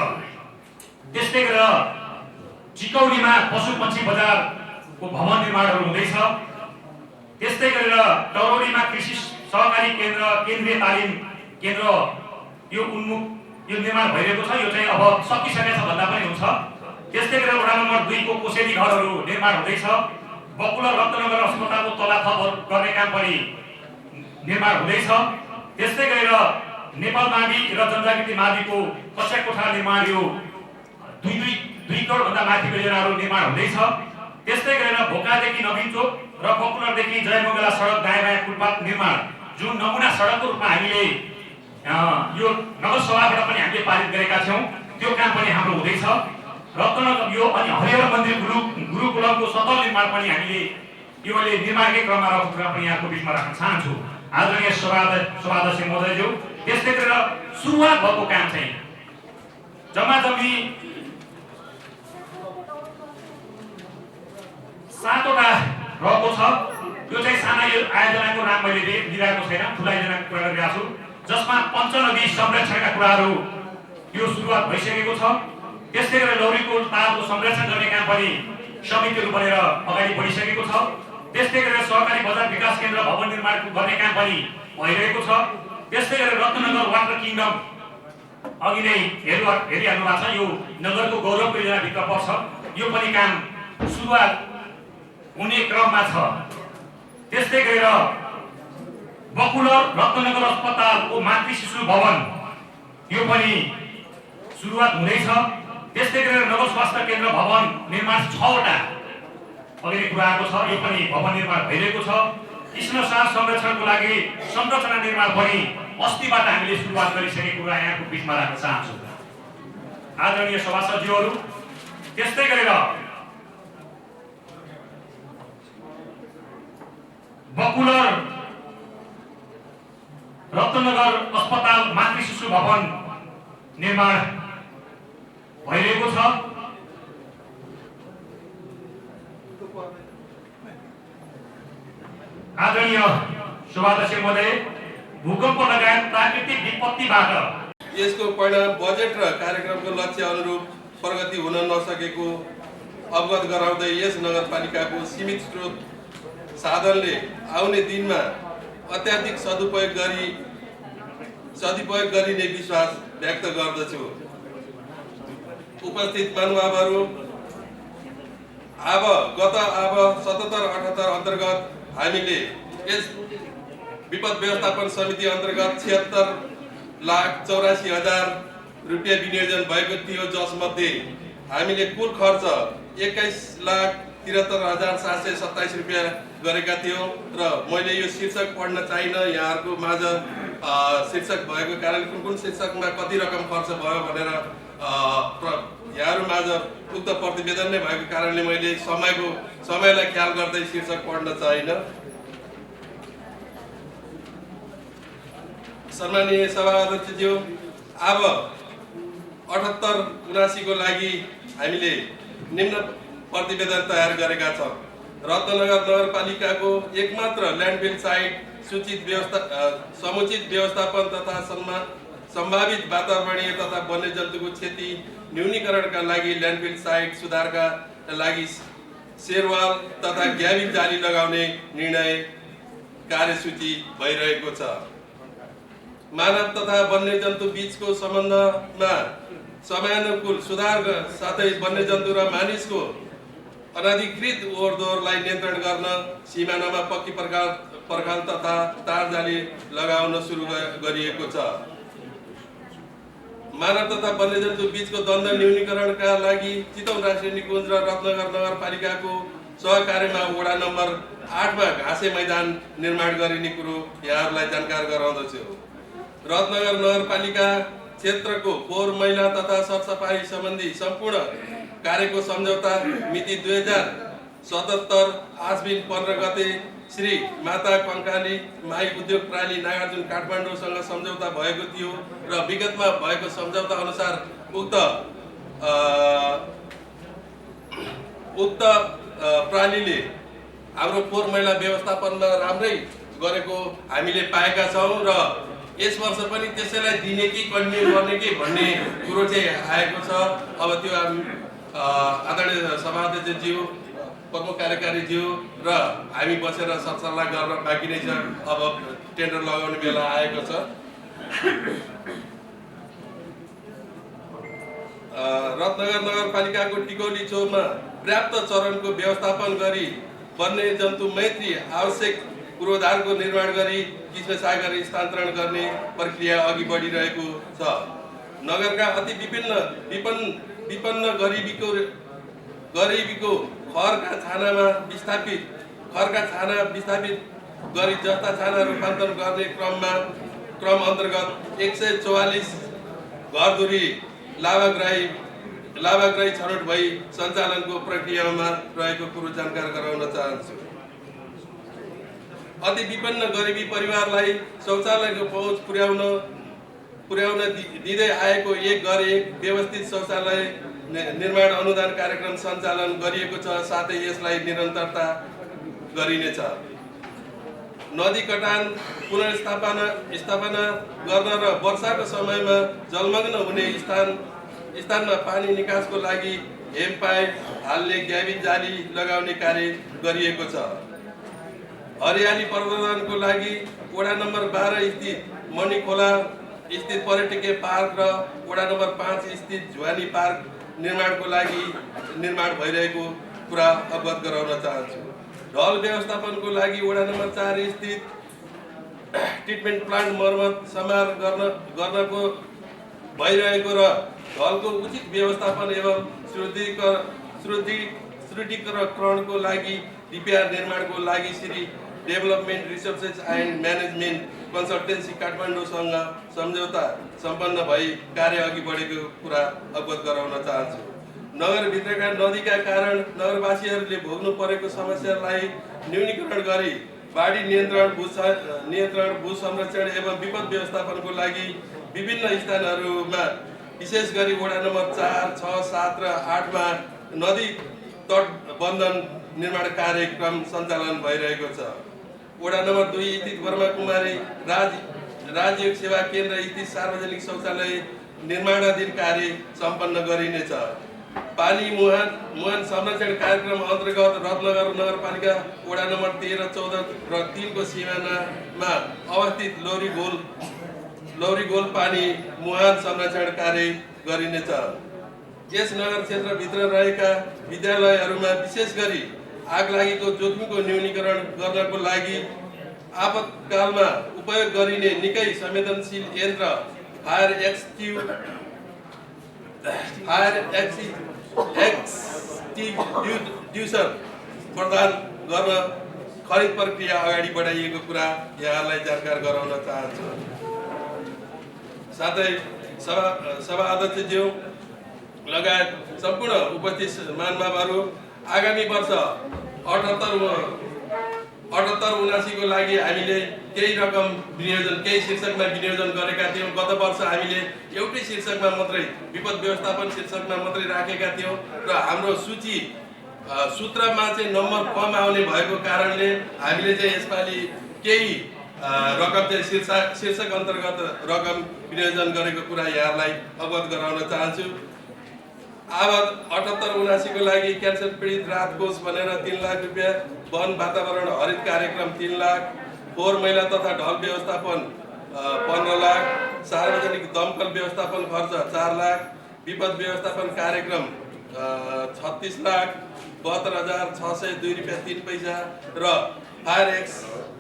त्यस्तै गरेर चिकौडीमा पशुपन्छी बजारको भवन निर्माणहरू हुँदैछ। त्यस्तै गरेर टरौडीमा कृषि सहकारी केन्द्र, केन्द्रीय तालिम केन्द्र यो निर्माण भइरहेको छ। यो चाहिँ अब सकिसकेको छ भन्दा पनि हुन्छ। त्यस्तै गरेर वडा नम्बर 2 को कोसेली घरहरू निर्माण हुँदैछ। बकुलर रत्नगर अस्पतालको तला थप गर्ने काम पनि निर्माण हुँदैछ। त्यस्तै गरेर नेपाल मावि र जनजागृति माविको कक्षा कोठा निर्माण यो 2 करोड भन्दा माथिको योजनाहरू निर्माण हुँदैछ। त्यस्तै गरेर भोकादेखि नवीन चोक र बकुलरदेखि जयमङ्गला सडक दायाँ बायाँ फुटपाथ निर्माण जुन नमुना सडकको रूपमा हामीले यो नगरसभाबाट पनि हामीले पारित गरेका थियौँ, त्यो काम पनि हाम्रो हुँदैछ। रत्नगर यो अनि हरिहर मन्दिर गुरुकुलमको सतल निर्माण पनि हामीले यो अहिले निर्माणकै क्रममा रहेको कुरा पनि यहाँको बिचमा राख्न चाहन्छु। आदरणीय सभाध्यक्ष महोदयज्यू, त्यस्तै गरेर सुरुवात भएको काम चाहिँ जम्माजम्मी 7वटा रहेको छ। यो चाहिँ साना आयोजनाको नाम मैले लिइरहेको छैन, ठुला आयोजनाको कुरा गरिरहेको छु, जसमा पञ्चनदी संरक्षणका कुराहरू यो सुरुवात भइसकेको छ। त्यस्तै गरेर लौरीकोट तालको संरक्षण गर्ने काम पनि समितिहरू बनेर अगाडि बढिसकेको छ। त्यस्तै गरेर सहकारी बजार विकास केन्द्र भवन निर्माण गर्ने काम पनि भइरहेको छ। त्यस्तै गरेर रत्नगर वाटर किङडम अघि नै हेरिहाल्नु भएको छ, यो नगरको गौरवको योजनाभित्र पर्छ। यो पनि काम सुरुवात हुने क्रममा छ। त्यस्तै गरेर बकुलर रत्नगर अस्पतालको मातृ शिशु भवन यो पनि सुरुवात हुँदैछ। त्यस्तै गरेर नगर स्वास्थ्य केन्द्र भवन निर्माण 6वटा अघि नै कुरा आएको छ, यो पनि भवन निर्माण भइरहेको छ। कृष्णसार संरक्षणको लागि संरचना निर्माण पनि अस्तिबाट हामीले सुरुवात गरिसकेको कुरा यहाँको बिचमा राख्न चाहन्छु। आदरणीय सभासदज्यूहरू, त्यस्तै गरेर बकुलर रत्नगर अस्पताल मातृ शिशु भवन निर्माण भइरहेको छ। आदरणीय सभाध्यक्ष महोदय, भूकम्प लगायत प्राकृतिक विपत्तिबाट यसको परिणाम बजेट र कार्यक्रमको लक्ष्य अनुरूप प्रगति हुन नसकेको अवगत गराउँदै यस नगरपालिकाको सीमित स्रोत साधनले आउने दिनमा अत्याधिक सदुपयोग गरिने विश्वास व्यक्त गर्दछु। उपस्थित महानुभावहरू, गत 77-78 अन्तर्गत हामीले यस विपद व्यवस्थापन समिति अन्तर्गत 76,84,000 रुपियाँ विनियोजन भएको थियो, जसमध्ये हामीले कुल खर्च 21,73,727 रुपियाँ गरेका थियौँ। र मैले यो शीर्षक पढ्न चाहिनँ, यहाँहरूको माझ शीर्षक भएको कारण कुन शीर्षकमा कति रकम खर्च भयो भनेर यहाँहरू माझ उक्त प्रतिवेदन नै भएको कारणले मैले समयलाई ख्याल गर्दै शीर्षक पढ्न चाहिनँ। सम्माननीय सभाध्यक्षज्यू, अब 78-79 को लागि हामीले निम्न प्रतिवेदन तयार गरेका छौँ। रत्नगर नगरपालिकाको एकमात्र ल्यान्डफिल साइट समुचित व्यवस्थापन तथा सम्भावित वातावरणीय तथा वन्यजन्तुको क्षति न्यूनीकरणका लागि ल्यान्डफिल साइट सुधारका लागि शेरवाल तथा ग्याबिन जाली लगाउने निर्णय कार्यसूची भइरहेको छ। मानव तथा वन्यजन्तु बीचको सम्बन्धमा समयानुकूल सुधार साथै वन्यजन्तु र मानिसको अनधिकृत ओहोरदोहोरलाई नियन्त्रण गर्न सिमानामा पक्की पर्खाल तथा तार जाली लगाउन सुरु गरिएको छ। मानव तथा वन्यजन्तु बीचको द्वन्द्व न्यूनीकरणका लागि चितवन राष्ट्रिय निकुञ्ज र रत्नगर नगरपालिकाको सहकार्यमा वडा नम्बर 8 मा घाँसे मैदान निर्माण गरिने कुरो यहाँहरूलाई जानकार गराउँदछु। रत्नगर नगरपालिका क्षेत्रको फोहोर मैला तथा सरसफाई सम्बन्धी सम्पूर्ण कार्यको सम्झौता मिति 2077 आश्विन 15 गते श्री माता कङ्काली माई उद्योग प्राली नागार्जुन काठमाडौँसँग सम्झौता भएको थियो र विगतमा भएको सम्झौता अनुसार उक्त प्रालीले हाम्रो फोहोर मैला व्यवस्थापनमा राम्रै गरेको हामीले पाएका छौँ र यस वर्ष पनि त्यसैलाई दिने कि कन्टिन्यू गर्ने कि भन्ने कुरो चाहिँ आएको छ। अब त्यो आदरणीय सभाध्यक्षज्यू प्रमुख कार्यकारीज्यू र हामी बसेर सरसल्लाह गर्न बाँकी नै छ। अब टेन्डर लगाउने बेला आएको छ। रत्नगर नगरपालिकाको टिकौली चौकमा पर्याप्त चरणको व्यवस्थापन गरी वन्यजन्तु मैत्री आवश्यक पूर्वाधारको निर्माण गरी कृष्णसागर स्थानान्तरण गर्ने प्रक्रिया अघि बढिरहेको छ। नगरका अति विपन्न गरिबीको खरका छाना विस्थापित गरी जस्ता छाना रूपान्तरण गर्ने क्रम अन्तर्गत 144 घरधुरी लाभाग्राही छनौट भई सञ्चालनको प्रक्रियामा रहेको कुरो जानकार गराउन चाहन्छु। अति विपन्न गरिबी परिवारलाई शौचालयको पहुँच पुर्याउन दिँदै आएको एक घर एक व्यवस्थित शौचालय निर्माण अनुदान कार्यक्रम सञ्चालन गरिएको छ। साथै यसलाई निरन्तरता गरिनेछ। नदी कटान पुनर्स्थापना गर्न र वर्षाको समयमा जलमग्न हुने स्थानमा पानी निकासको लागि हेम पाइप हाल्ने ग्याबिन जाली लगाउने कार्य गरिएको छ। हरियाली प्रवर्धनको लागि वडा नम्बर 12 स्थित मणिखोला स्थित पर्यटकीय पार्क र वडा नम्बर 5 स्थित झुवानी पार्क निर्माण भइरहेको कुरा अवगत गराउन चाहन्छु। ढल व्यवस्थापनको लागि वडा नम्बर 4 स्थित ट्रिटमेन्ट प्लान्ट मर्मत समार गर्नको भइरहेको र ढलको उचित व्यवस्थापन एवं सुदृढीकरणको लागि रिपेयर निर्माणको लागि Shri Development Resources and Management Consultancy काठमाडौँसँग सम्झौता सम्पन्न भई कार्य अघि बढेको कुरा अवगत गराउन चाहन्छु। नगरभित्रका नदीका कारण नगरवासीहरूले भोग्नु परेको समस्यालाई न्यूनीकरण गरी बाढी नियन्त्रण भू संरक्षण एवं विपद व्यवस्थापनको लागि विभिन्न स्थानहरूमा विशेष गरी वडा नम्बर 4, 6, 7 र 8 मा नदी तटबन्धन निर्माण कार्यक्रम सञ्चालन भइरहेको छ। वडा नम्बर 2 स्थित वर्मा कुमारी राजयोग सेवा केन्द्र स्थित सार्वजनिक शौचालय निर्माणाधीन कार्य सम्पन्न गरिनेछ। पानी मुहान संरक्षण कार्यक्रम अन्तर्गत रत्नगर नगरपालिका वडा नम्बर 13, 14 र 3 को सिमानामा अवस्थित लौरीगोल पानी मुहान संरक्षण कार्य गरिनेछ। यस नगर क्षेत्रभित्र रहेका विद्यालयहरूमा विशेष गरी आगलागीको जोखिमको न्यूनीकरण गर्नको लागि आपतकालमा उपयोग गरिने निकै संवेदनशील यन्त्र फायर एक्सटिङ्ग्युसर प्रदान गर्न खरिद प्रक्रिया अगाडि बढाइएको कुरा यहाँलाई जानकार गराउन चाहन्छु। साथै सभा अध्यक्षज्यू लगायत सम्पूर्ण उपस्थित महानुभावहरू आगामी वर्ष 78-79 को लागि हामीले केही रकम विनियोजन केही शीर्षकमा विनियोजन गरेका थियौँ। गत वर्ष हामीले एउटै शीर्षकमा मात्रै विपद व्यवस्थापन शीर्षकमा मात्रै राखेका थियौँ र हाम्रो सूत्रमा चाहिँ नम्बर कम आउने भएको कारणले हामीले चाहिँ यसपालि केही रकम चाहिँ शीर्षक अन्तर्गत रकम विनियोजन गरेको कुरा यहाँलाई अवगत गराउन चाहन्छु। अब 78-79 को लागि क्यान्सर पीडित राहत कोष भनेर 3 लाख रुपियाँ, वन वातावरण हरित कार्यक्रम 3 लाख, फोहोर मैला तथा ढल व्यवस्थापन 15 लाख, सार्वजनिक दमकल व्यवस्थापन खर्च 4 लाख, विपद व्यवस्थापन कार्यक्रम 36 लाख 72,602 रुपियाँ 3 पैसा र फायर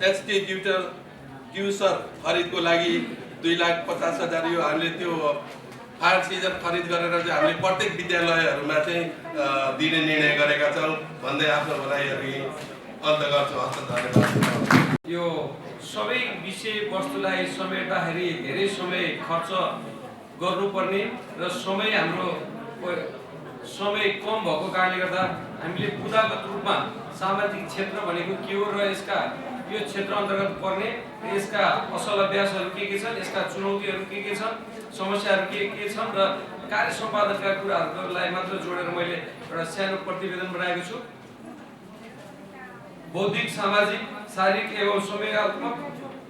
एक्सटिङ्ग्युसर खरिदको लागि 2,50,000 यो हामीले त्यो फायर सिजन खरिद गरेर चाहिँ हामीले प्रत्येक विद्यालयहरूमा चाहिँ दिने निर्णय गरेका छौँ भन्दै आफ्नो भलाइहरू अन्त गर्छु। हस्त धन्यवाद। यो सबै विषयवस्तुलाई समेट्दाखेरि धेरै समय खर्च गर्नुपर्ने र समय कम भएको कारणले गर्दा हामीले बुदागत रूपमा सामाजिक क्षेत्र भनेको के हो र यसका यो क्षेत्र अन्तर्गत पर्ने यसका असल अभ्यासहरू के छन्, यसका चुनौतीहरू के छन्, समस्याहरू के छन् र कार्य सम्पादनका कुराहरूलाई मात्र जोडेर मैले एउटा सानो प्रतिवेदन बनाएको छु। बौद्धिक, सामाजिक, शारीरिक एवं संवेगात्मक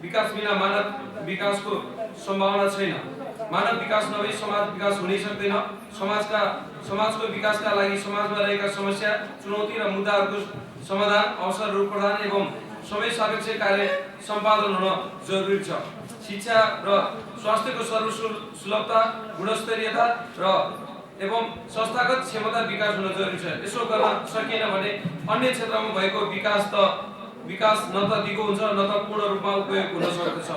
विकास बिना मानव विकासको सम्भावना छैन। मानव विकास नभई समाज विकास हुनै सक्दैन। समाजको विकासका लागि समाजमा रहेका समस्या, चुनौती र मुद्दाहरूको समाधान, अवसरहरू प्रदान एवं समय सापेक्ष कार्य सम्पादन हुन जरुरी छ। शिक्षा र स्वास्थ्यको सर्वसुलभता, गुणस्तरीयता र एवं संस्थागत क्षमता विकास हुन जरुरी छ। यसो गर्न सकिएन भने अन्य क्षेत्रमा भएको विकास न त दिगो हुन्छ न त पूर्ण रूपमा उपयोग हुन सक्दछ।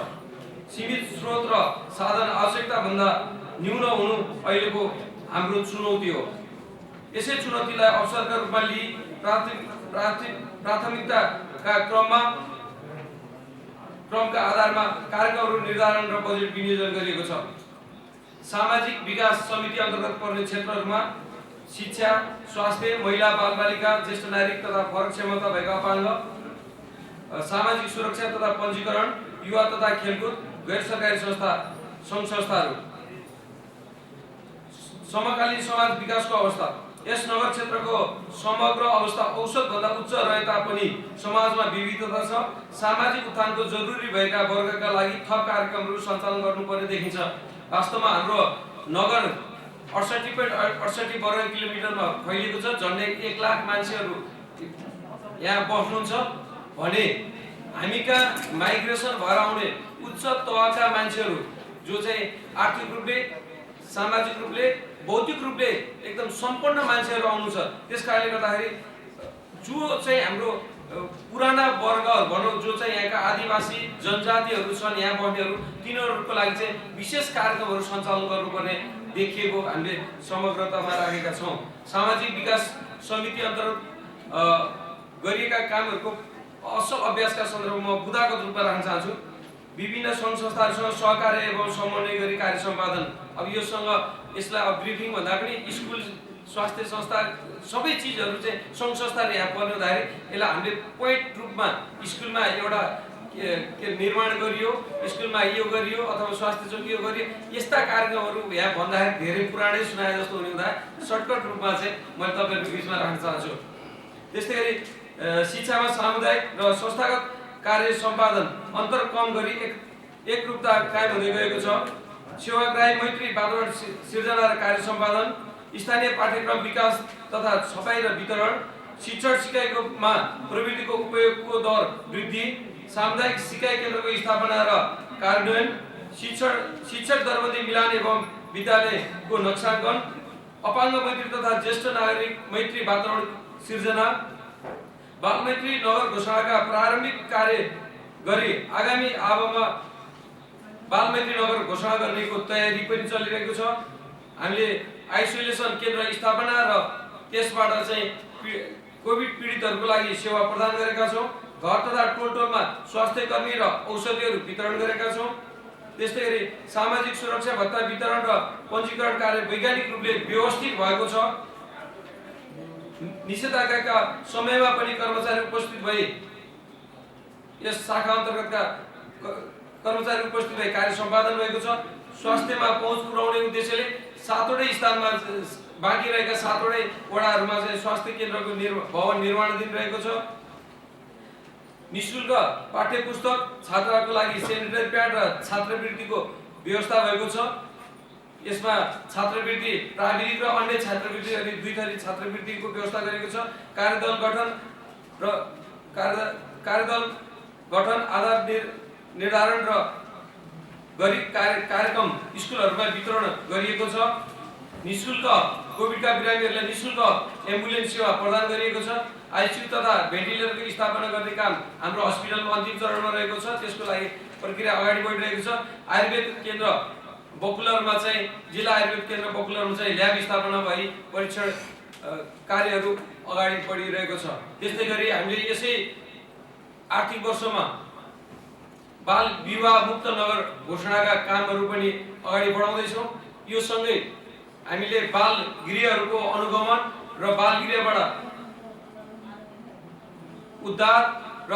सीमित स्रोत र साधन आवश्यकता भन्दा न्यून हुनु अहिलेको हाम्रो चुनौती हो। यसै चुनौतीलाई अवसरका रूपमा लिई प्राथमिकताका क्रमका आधारमा कार्यक्रमहरू निर्धारण र बजेट विनियोजन गरिएको छ। सामाजिक विकास समिति अन्तर्गत पर्ने क्षेत्रहरूमा शिक्षा, स्वास्थ्य, महिला बालबालिका, ज्येष्ठ नागरिक तथा फरक क्षमता भएका अपाङ्ग, सामाजिक सुरक्षा तथा पञ्जीकरण, युवा तथा खेलकुद, गैर सरकारी संस्था, सङ्घ संस्थाहरू। समकालीन समाज विकासको अवस्था। यस नगर क्षेत्रको समग्र अवस्था औसतभन्दा उच्च रहे तापनि समाजमा विविधता छ। सामाजिक उत्थानको जरुरी भएका वर्गका लागि थप कार्यक्रमहरू सञ्चालन गर्नुपर्ने देखिन्छ। वास्तवमा हाम्रो नगर 68.68 वर्ग किलोमिटरमा फैलिएको छ। झन्डै 1 लाख मान्छेहरू यहाँ बस्नुहुन्छ भने हामीका माइग्रेसन भएर आउने उच्च तहका मान्छेहरू जो चाहिँ आर्थिक रूपले, सामाजिक रूपले, भौतिक रूपले एकदम सम्पन्न मान्छेहरू आउनु छ। त्यसकारणले गर्दाखेरि जो चाहिँ हाम्रो पुराना वर्गहरू भनौँ, जो चाहिँ यहाँका आदिवासी जनजातिहरू छन् यहाँ बस्नेहरू, तिनीहरूको लागि चाहिँ विशेष कार्यक्रमहरू सञ्चालन गर्नुपर्ने देखिएको हामीले समग्रतामा राखेका छौँ। सामाजिक विकास समिति अन्तर्गत गरिएका कामहरूको असल अभ्यासका सन्दर्भमा बुदागत रूपमा राख्न चाहन्छु। विभिन्न सङ्घ संस्थाहरूसँग सहकार्य एवं समन्वय गरी कार्य सम्पादन। अब यसलाई अब ब्रिफिङ भन्दा पनि स्कुल, स्वास्थ्य संस्था, सबै चिजहरू चाहिँ सङ्घ संस्थाले यहाँ पर्ने हुँदाखेरि यसलाई हामीले पोइन्ट रूपमा स्कुलमा एउटा निर्माण गरियो, स्कुलमा यो गरियो अथवा स्वास्थ्य चौकी यो गरियो, यस्ता कार्यक्रमहरू यहाँ भन्दाखेरि धेरै पुरानै सुनाए जस्तो हुने हुँदा सर्टकट रूपमा चाहिँ मैले तपाईँहरूको बिचमा राख्न चाहन्छु। त्यस्तै गरी शिक्षामा सामुदायिक र संस्थागत कार्य सम्पादन अन्तर कम गरी एकरूपता कायम हुँदै गएको छ। सेवाग्राही मैत्री वातावरण सिर्जना र कार्य सम्पादन, स्थानीय पाठ्यक्रम विकास तथा छपाई र वितरण, शिक्षण सिकाइकोमा प्रविधिको उपयोगको दर वृद्धि, सामुदायिक सिकाइ केन्द्रको स्थापना र कार्यान्वयन, शिक्षक दरबन्दी मिलान एवं विद्यालयको नक्साङ्कन, अपाङ्ग मैत्री तथा ज्येष्ठ नागरिक मैत्री वातावरण सिर्जना, बालमैत्री नगर घोषणाका प्रारम्भिक कार्य गरी आगामी आवमा बालमैत्री नगर घोषणा गर्नेको तयारी पनि चलिरहेको छ। हामीले आइसोलेसन केन्द्र स्थापना र त्यसबाट चाहिँ कोभिड पीडितहरूको लागि सेवा प्रदान गरेका छौँ। घर तथा टोलमा स्वास्थ्य कर्मी र औषधिहरू वितरण गरेका छौँ। त्यस्तै गरी सामाजिक सुरक्षा भत्ता वितरण र पञ्जीकरण कार्य वैज्ञानिक रूपले व्यवस्थित भएको छ। निषेधाज्ञाका समयमा पनि कर्मचारी उपस्थित भई यस शाखा अन्तर्गतका कर्मचारी उपस्थित भई कार्य सम्पादन भएको छ। स्वास्थ्यमा पहुँच पुर्याउने उद्देश्यले 7वटै स्थानमा बाँकी रहेका 7वटै वडाहरूमा चाहिँ स्वास्थ्य केन्द्रको भवन निर्माणाधीन रहेको छ। निःशुल्क पाठ्य पुस्तक, छात्रहरूको लागि सेनिटरी प्याड र छात्रवृत्तिको व्यवस्था भएको छ। यसमा छात्रवृत्ति प्राविधिक र अन्य छात्रवृत्ति गरी 2 थरी छात्रवृत्तिको व्यवस्था गरेको छ। कार्यदल गठन आधार निर्धारण र गरी कार्यक्रम स्कुलहरूमा वितरण गरिएको छ। निःशुल्क कोभिडका बिरामीहरूलाई निःशुल्क एम्बुलेन्स सेवा प्रदान गरिएको छ। आइसियु तथा भेन्टिलेटरको स्थापना गर्ने काम हाम्रो हस्पिटलमा अन्तिम चरणमा रहेको छ। त्यसको लागि प्रक्रिया अगाडि बढिरहेको छ। आयुर्वेद केन्द्र बकुलरमा चाहिँ जिल्ला आयुर्वेद केन्द्र बकुलरमा चाहिँ ल्याब स्थापना भई परीक्षण कार्यहरू अगाडि बढिरहेको छ। त्यस्तै गरी हामीले यसै आर्थिक वर्षमा बाल विवाह मुक्त नगर घोषणाका कामहरू पनि अगाडि बढाउँदैछौँ। यो सँगै हामीले बाल गृहहरूको अनुगमन र बाल गृहबाट उद्धार र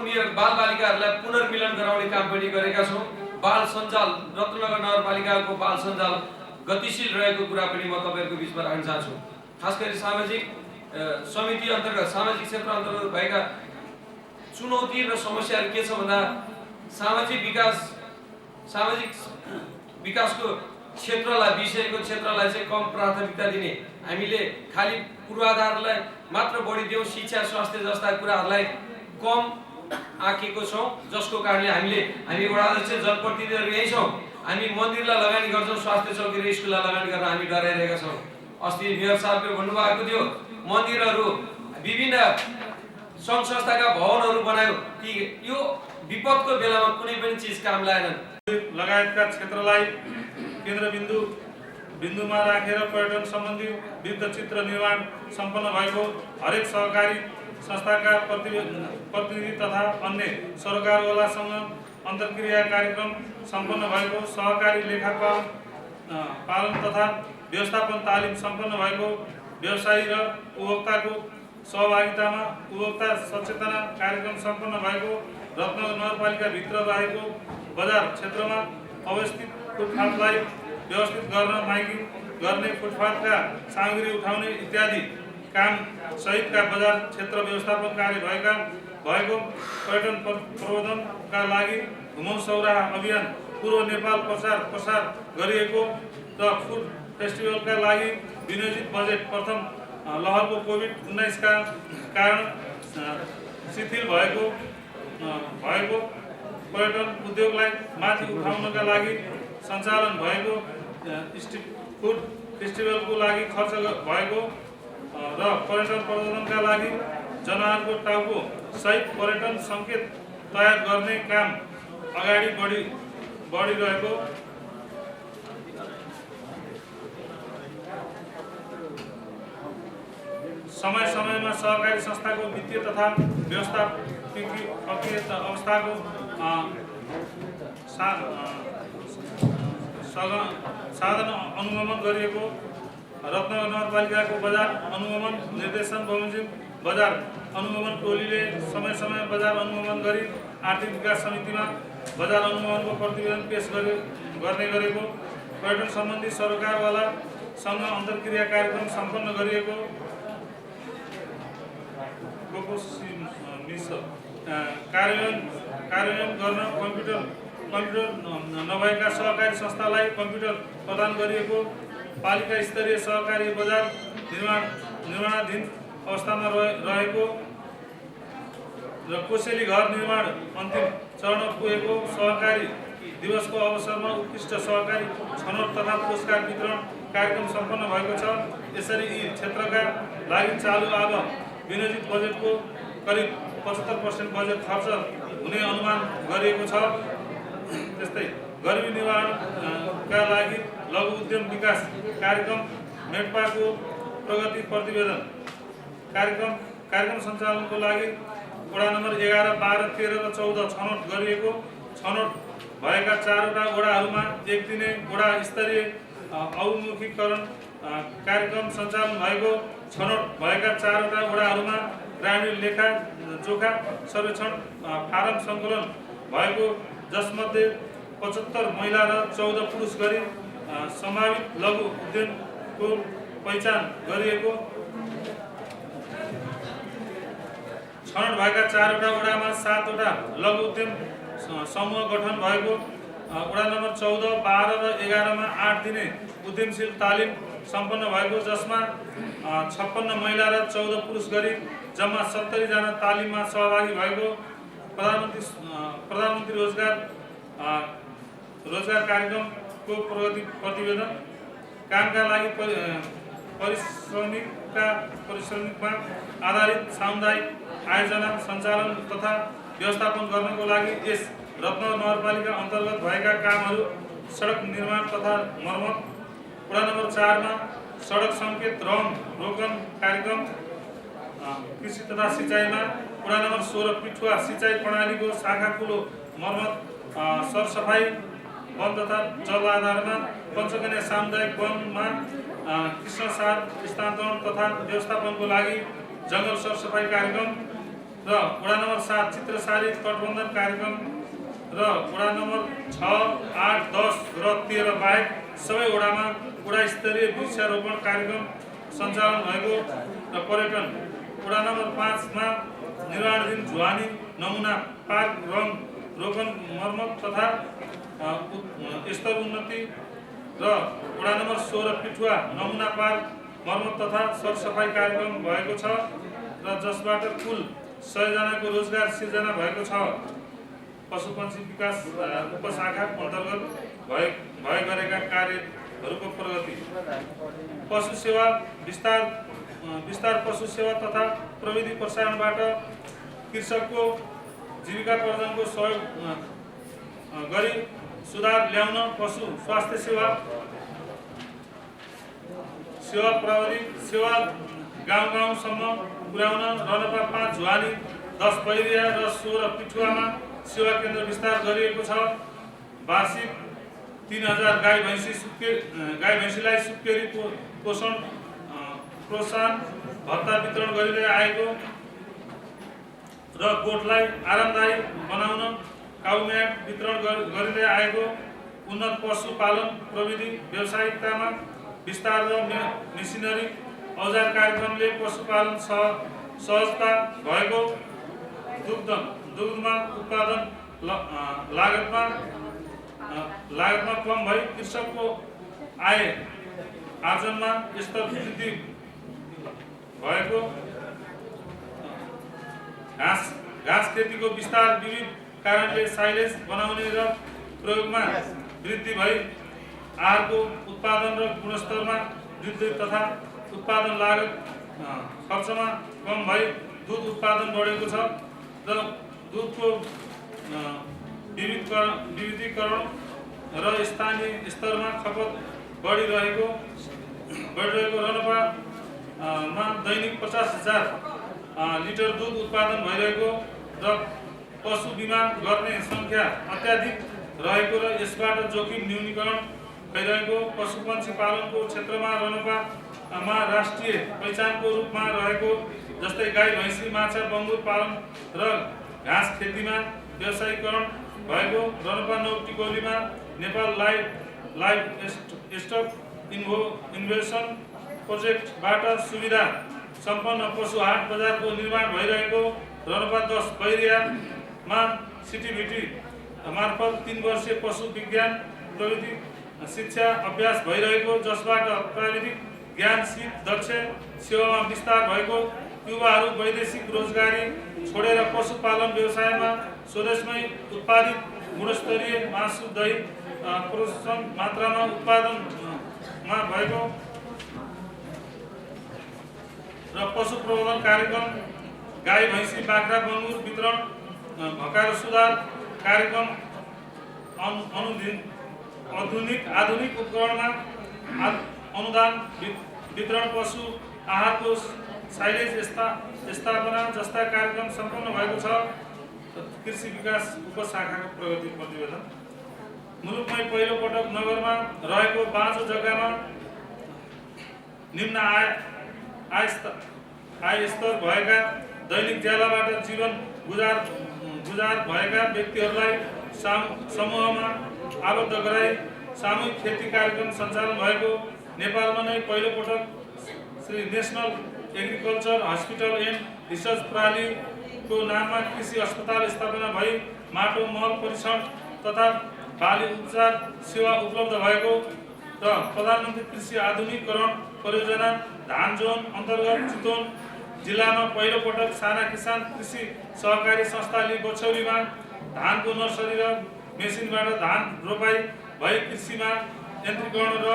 उनीहरू बालबालिकाहरूलाई पुनर्मिलन गराउने काम पनि गरेका छौँ। बाल सञ्जाल रत्नगर नगरपालिकाको बाल सञ्जाल गतिशील रहेको कुरा पनि म तपाईँहरूको बिचमा राख्न चाहन्छु। खास गरी सामाजिक समिति अन्तर्गत सामाजिक क्षेत्र अन्तर्गत भएका चुनौती र समस्याहरू के छ भन्दा सामाजिक विकासको क्षेत्रलाई विषयको क्षेत्रलाई चाहिँ कम प्राथमिकता दिने, हामीले खालि पूर्वाधारलाई मात्र बढी दिउँ, शिक्षा स्वास्थ्य जस्ता कुराहरूलाई कम आँकेको छौँ, जसको कारणले हामी वडा अध्यक्ष जनप्रतिनिधिहरू यही छौँ, हामी मन्दिरलाई लगानी गर्छौँ, स्वास्थ्य चौकी र स्कुललाई लगानी गरेर हामी डराइरहेका छौँ। अस्ति मेयर साहबले भन्नुभएको थियो मन्दिरहरू विभिन्न सङ्घ संस्थाका भवनहरू बनायो, ती यो विपदको बेलामा कुनै पनि चिज काम लागेनन्। लगायतका क्षेत्रलाई बिन्दुमा राखेर पर्यटन सम्बन्धी वृत्तचित्र निर्माण सम्पन्न भएको, हरेक सहकारी संस्थाका प्रतिनिधि तथा अन्य सरकारवालासँग अन्तर्क्रिया कार्यक्रम सम्पन्न भएको, सहकारी लेखा पालन तथा व्यवस्थापन तालिम सम्पन्न भएको, व्यवसायी र उपभोक्ताको सहभागितामा उपभोक्ता सचेतना कार्यक्रम सम्पन्न भएको, रत्नगर नगरपालिकाभित्र रहेको बजार क्षेत्रमा अवस्थित फुटपाथलाई व्यवस्थित गर्न माइकिङ गर्ने, फुटपाथका सामग्री उठाउने इत्यादि काम सहितका बजार क्षेत्र व्यवस्थापन कार्य भएको, पर्यटन प्रबन्धनका लागि घुमौ सौराहा अभियान पूर्व नेपाल प्रसार गरिएको र फुड फेस्टिभलका लागि विनियोजित बजेट प्रथम लहरको कोभिड-19 का कारण शिथिल भएको पर्यटन उद्योगलाई माथि उठाउनका लागि सञ्चालन भएको स्ट्रिट फुड फेस्टिभलको लागि खर्च भएको र पर्यटन प्रबन्धनका लागि जनावरको टाउको सहित पर्यटन सङ्केत तयार गर्ने काम अगाडि बढिरहेको, समय-समयमा सहकारी संस्थाको वित्तीय तथा व्यवस्थापकीय अवस्थाको साधन अनुगमन गरिएको, रत्नगर नगरपालिकाको बजार अनुगमन निर्देशन बमोजिम बजार अनुगमन टोलीले समय बजार अनुगमन गरी आर्थिक विकास समितिमा बजार अनुगमनको प्रतिवेदन पेश गर्ने गरेको, पर्यटन सम्बन्धी सरकारवालासँग अन्तर्क्रिया कार्यक्रम सम्पन्न गरिएको, कार्यान्वयन गर्न कम्प्युटर नभएका सहकारी संस्थालाई कम्प्युटर प्रदान गरिएको, पालिका स्तरीय सहकारी बजार निर्माणाधीन अवस्थामा रहेको र कोसेली घर निर्माण अन्तिम चरणमा पुगेको, सहकारी दिवसको अवसरमा उत्कृष्ट सहकारी छनौट तथा पुरस्कार वितरण कार्यक्रम सम्पन्न भएको छ। यसरी यी क्षेत्रका लागि चालु अब विनियोजित बजेटको करिब 75% बजेट खर्च हुने अनुमान गरिएको छ। त्यस्तै गरिबी निवारणका लागि लघु उद्यम विकास कार्यक्रम मेटपाको प्रगति प्रतिवेदन कार्यक्रम सञ्चालनको लागि वडा नम्बर 11, 12, 13 र 14 छनौट गरिएको, छनौट भएका 4वटा वडाहरूमा एक दिने वडा स्तरीय अवमुखीकरण कार्यक्रम सञ्चालन भएको, छनौट भएका 4वटा वडाहरूमा ग्रामीण लेखा जोखा सर्वेक्षण फारम सङ्कलन भएको, जसमध्ये 75 महिला र 14 पुरुष गरी सम्भावित लघु उद्यमको पहिचान गरिएको, छनौट भएका 4वटा वडामा 7वटा लघु उद्यम समूह गठन भएको, वडा नम्बर 14, 12 र 11 मा 8 दिने उद्यमशील तालिम सम्पन्न भएको, जसमा 56 महिला र 14 पुरुष गरी जम्मा 70 जना तालिममा सहभागी भएको, प्रधानमन्त्री रोजगार कार्यक्रमको प्रगति प्रतिवेदन, कामका लागि पारिश्रमिकमा आधारित सामुदायिक आयोजना सञ्चालन तथा व्यवस्थापन गर्नको लागि यस रत्नगर नगरपालिका अन्तर्गत भएका कामहरू सडक निर्माण तथा मर्मत, वडा नम्बर 4 मा सडक सङ्केत रोकन कार्यक्रम, कृषि तथा सिँचाइमा वडा नम्बर 16 पिठुवा सिँचाइ प्रणालीको शाखा कुलो मर्मत, सरसफाइ वन तथा जल आधारमा पञ्चकन्या सामुदायिक वनमा कृष्णसार स्थानान्तरण तथा व्यवस्थापनको लागि जङ्गल सरसफाइ कार्यक्रम, र वडा नम्बर 7 चित्रसारी तटबन्धन कार्यक्रम र वडा नम्बर 6, 8, 10 र 13 बाहेक सबै वडामा वडा स्तरीय वृक्षारोपण कार्यक्रम सञ्चालन भएको र पर्यटन वडा नम्बर 5 मा निर्माणाधीन झुवानी नमुना पार्क रङ रोपन मर्मत तथा स्तर उन्नति र वडा नम्बर 16 पिठुवा नमुना पार्क मर्मत तथा सरसफाइ कार्यक्रम भएको छ र जसबाट कुल 100 जनाको रोजगार सिर्जना भएको छ। पशुपक्षी विकास उपशाखा अन्तर्गत भए गरेका कार्यहरूको प्रगति पशु सेवा विस्तार पशु सेवा तथा प्रविधि प्रसारणबाट कृषकको जीविकार्जनको सहयोग गरी सुधार ल्याउन पशु स्वास्थ्य सेवा प्रविधि सेवा गाउँ-गाउँसम्म पुर्याउन रनपा 5 झुवानी 10 बैरिया र 16 पिठुवामा सेवा केन्द्र विस्तार गरिएको छ। वार्षिक 3000 गाई भैँसीलाई सुत्केरी प्रोत्साहन भत्ता वितरण गरिँदै आएको र गोठलाई आरामदायी बनाउन काउम्याट वितरण गरिँदै आएको उन्नत पशुपालन प्रविधि व्यावसायिकतामा विस्तार र मेसिनरी औजार कार्यक्रमले पशुपालन सहजता भएको दुग्धमा उत्पादन लागतमा कम भई कृषकको आय आर्जनमा स्तर वृद्धि भएको घाँस खेतीको विस्तार विविध कारणले साइलेज बनाउने र प्रयोगमा वृद्धि भई आहारको उत्पादन र गुणस्तरमा वृद्धि तथा उत्पादन लागत खर्चमा कम भई दुध उत्पादन बढेको छ र दुधको विविधीकरण र स्थानीय स्तरमा खपत बढिरहेको रनपामा दैनिक 50,000 लिटर दुध उत्पादन भइरहेको र पशु बिमा गर्ने सङ्ख्या अत्याधिक रहेको र यसबाट जोखिम न्यूनीकरण भइरहेको पशुपक्षी पालनको क्षेत्रमा रनपामा राष्ट्रिय पहिचानको रूपमा रहेको जस्तै गाई भैँसी माछा बङ्गुर पालन र घाँस खेतीमा व्यवसायीकरण भएको रनपा 9 टिकौलीमा नेपाल लाइभ स्टक इन्भेसन प्रोजेक्टबाट सुविधा सम्पन्न पशु हाट बजारको निर्माण भइरहेको रनपा 10 बैरियामा सिटिभिटी मार्फत 3 वर्षीय पशु विज्ञान प्रविधि शिक्षा अभ्यास भइरहेको जसबाट प्राविधिक ज्ञान सिप दक्ष सेवामा विस्तार भएको युवाहरू वैदेशिक रोजगारी छोडेर पशुपालन व्यवसायमा स्वदेशमै उत्पादित गुणस्तरीय मासु दही प्रोत्साहन मात्रामा उत्पादनमा भएको र पशु प्रबन्धन कार्यक्रम गाई भैँसी बाख्रा बङ्गुर वितरण भकार सुधार कार्यक्रम आधुनिक उपकरणमा अनुदान वितरण पशु आहारको साइलेज स्थापना जस्ता कार्यक्रम सम्पन्न भएको छ। कृषि विकास उपशाखाको प्रगति प्रतिवेदन मुलुकमै पहिलो पटक नगरमा रहेको 5 जग्गामा निम्न आय स्तर भएका दैनिक ज्यालाबाट जीवन गुजार भएका व्यक्तिहरूलाई समूहमा आबद्ध गराई सामूहिक खेती कार्यक्रम सञ्चालन भएको नेपालमा नै पहिलो पटक Shri national agriculture hospital and research प्रणालीको नाममा कृषि अस्पताल स्थापना भई माटो मल परीक्षण तथा बाली उपचार सेवा उपलब्ध भएको र प्रधानमन्त्री कृषि आधुनिकीकरण परियोजना धान जोन अन्तर्गत चितवन जिल्लामा पहिलो पटक साना किसान कृषि सहकारी संस्थाले बछौलीमा धानको नर्सरी र मेसिनबाट धान रोपाई भई कृषिमा यन्त्रीकरण र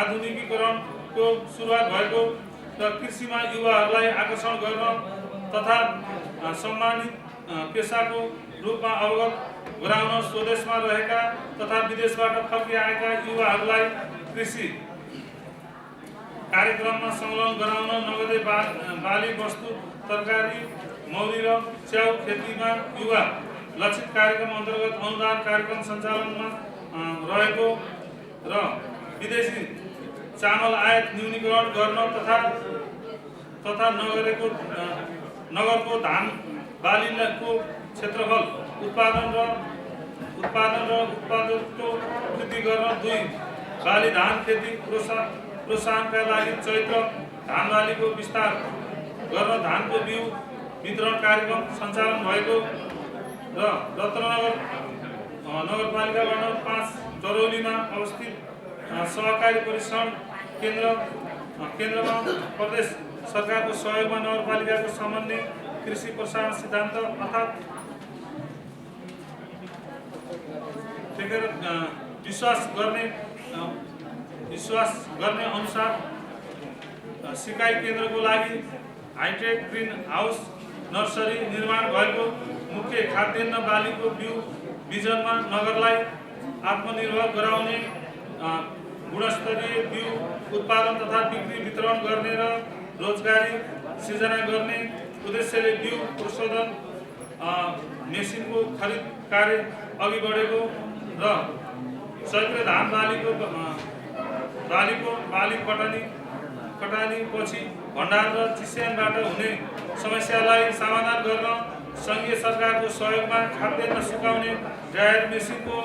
आधुनिकीकरणको सुरुवात भएको र कृषिमा युवाहरूलाई आकर्षण गर्न तथा सम्मानित पेसाको रूपमा अवगत गराउन स्वदेशमा रहेका तथा विदेशबाट फर्किआएका युवाहरूलाई कृषि कार्यक्रममा संलग्न गराउन नगदे बाली वस्तु तरकारी मौरी र च्याउ खेतीमा युवा लक्षित कार्यक्रम अन्तर्गत अनुदान कार्यक्रम सञ्चालनमा रहेको र विदेशी चामल आयात न्यूनीकरण गर्न तथा नगरेको नगरको धान बालीको क्षेत्रफल उत्पादन र उत्पादकत्व वृद्धि गर्न 2 बाली धान खेती प्रोत्साहनका लागि चैत्र धान बालीको विस्तार गर्न धानको बिउ वितरण कार्यक्रम सञ्चालन भएको र रत्नगर नगरपालिकाबाट 5 चरौलीमा अवस्थित सहकारी परीक्षण केन्द्रमा प्रदेश सरकारको सहयोगमा नगरपालिकाको समन्वय कृषि प्रसारण सिद्धान्त अर्थात् विश्वास गर्ने अनुसार सिकाइ केन्द्रको लागि हाइटेक ग्रिन हाउस नर्सरी निर्माण भएको मुख्य खाद्यान्न बालीको बिउ बिजनमा नगरलाई आत्मनिर्भर गराउने गुणस्तरीय बिउ उत्पादन तथा बिक्री वितरण गर्ने र रोजगारी सृजना गर्ने उद्देश्यले बिउ प्रशोधन मेसिनको खरिद कार्य अघि बढेको र चैत्र धान बाली कटानी पछि भण्डार र चिस्यानबाट हुने समस्यालाई समाधान गर्न सङ्घीय सरकारको सहयोगमा खाद्यान्न सुकाउने ड्रायर मेसिनको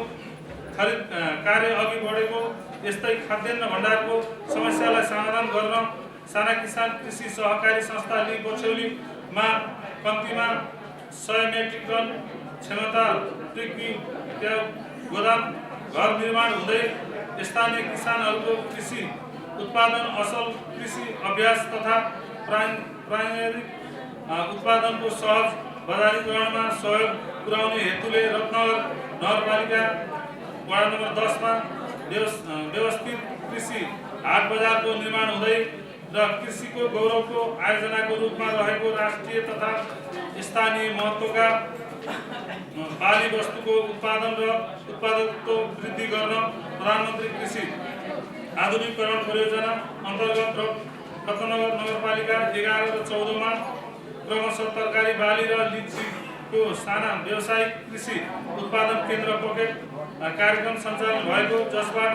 खरिद कार्य अघि बढेको। यस्तै खाद्यान्न भण्डारको समस्यालाई समाधान गर्न साना किसान कृषि सहकारी संस्था लि बछौलीमा कम्तीमा 100 मेट्रिक टन क्षमता पृथ्वी गोदाम घर निर्माण हुँदै स्थानीय किसानहरूको कृषि उत्पादन असल कृषि अभ्यास तथा प्राइमेरी उत्पादनको सहज बजारीकरणमा सहयोग पुर्याउने हेतुले रत्नगर नगरपालिका वडा नम्बर 10 मा व्यवस्थित कृषि हाट बजारको निर्माण हुँदै र कृषिको गौरवको आयोजनाको रूपमा रहेको राष्ट्रिय तथा स्थानीय महत्त्वका बाली वस्तुको उत्पादन र उत्पादकत्व वृद्धि गर्न प्रधानमन्त्री कृषि आधुनिकीकरण परियोजना अन्तर्गत रत्नगर नगरपालिका 11 र 14 मा क्रमशः तरकारी बाली र लिचीको साना व्यावसायिक कृषि उत्पादन केन्द्र पकेट कार्यक्रम सञ्चालन भएको, जसबाट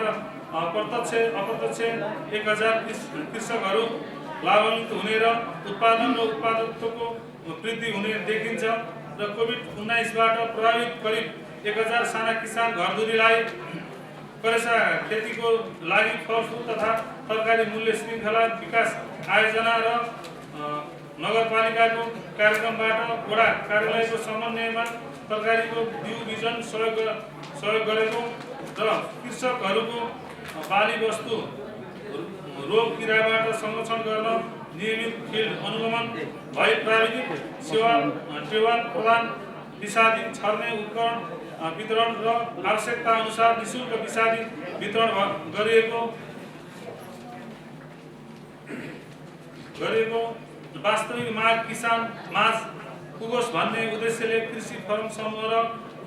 प्रत्यक्ष अप्रत्यक्ष 1000 कृषकहरू लाभान्वित हुने र उत्पादन र उत्पादकत्वको वृद्धि हुने देखिन्छ र कोभिड-19बाट प्रभावित करिब 1000 साना किसान घरधुरीलाई करेसा खेतीको लागि फलफुल तथा तरकारी मूल्य श्रृङ्खला विकास आयोजना र नगरपालिकाको कार्यक्रमबाट वडा कार्यालयको समन्वयमा तरकारीको बिउ बिजन सहयोग गरेको र कृषकहरूको बाली वस्तु रोग किराबाट संरक्षण गर्न नियमित फिल्ड अनुगमन भई प्राविधिक सेवा प्रदान विषादी छर्ने उपकरण वितरण र आवश्यकता अनुसार निःशुल्क विषादी वितरण गरिएको वास्तविक माग किसान माझ पुगोस् भन्ने उद्देश्यले कृषि फर्म समूह र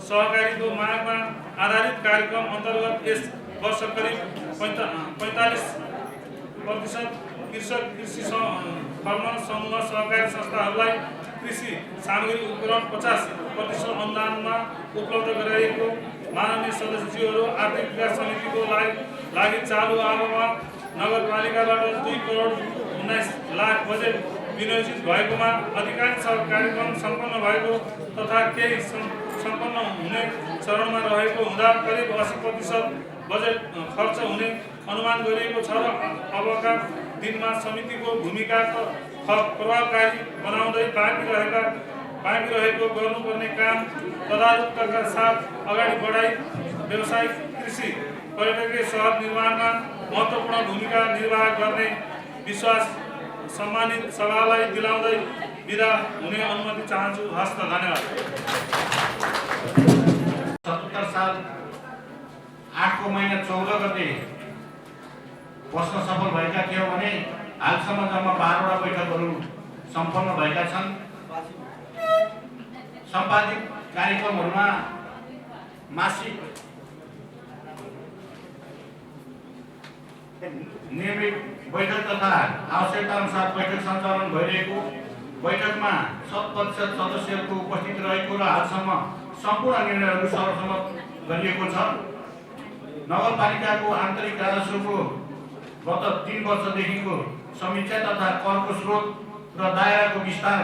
सहकारीको मागमा आधारित कार्यक्रम अन्तर्गत यस वर्ष करिब 45% कृषि फर्म समूह सहकारी संस्थाहरूलाई कृषि सामग्री उपकरण 50% अनुदानमा उपलब्ध गराइएको माननीय सदस्यज्यूहरू आर्थिक विकास समितिको लागि चालु आवामा नगरपालिकाबाट 2 करोड 19 लाख बजेट विनियोजित भएकोमा अधिकांश कार्यक्रम सम्पन्न भएको तथा केही सम्पन्न हुने चरणमा रहेको हुँदा करिब 80% बजेट खर्च हुने अनुमान गरिएको छ र अबका दिनमा समितिको भूमिका प्रभावकारी बनाउँदै बाँकी रहेको गर्नुपर्ने काम तदारुकताका साथ अगाडि बढाई व्यावसायिक कृषि पर्यटकीय सहर निर्माणमा महत्त्वपूर्ण भूमिका निर्वाह गर्ने विश्वास सम्मानित सभालाई दिलाउँदै बिदा हुने अनुमति चाहन्छु। हस्त धन्यवाद। 77 साल 8 महिना 14 गते बस्न सफल भएका थियौँ भने हालसम्म जम्मा 12वटा बैठकहरू सम्पन्न भएका छन्। सम्पादित कार्यक्रमहरूमा मासिक नियमित बैठक तथा आवश्यकता अनुसार बैठक सञ्चालन भइरहेको, बैठकमा 100% सदस्यहरूको उपस्थिति रहेको र हालसम्म सम्पूर्ण निर्णयहरू सर्वसम्मत गरिएको छ। नगरपालिकाको आन्तरिक राजस्वको गत 3 वर्षदेखिको समीक्षा तथा करको स्रोत र दायराको विस्तार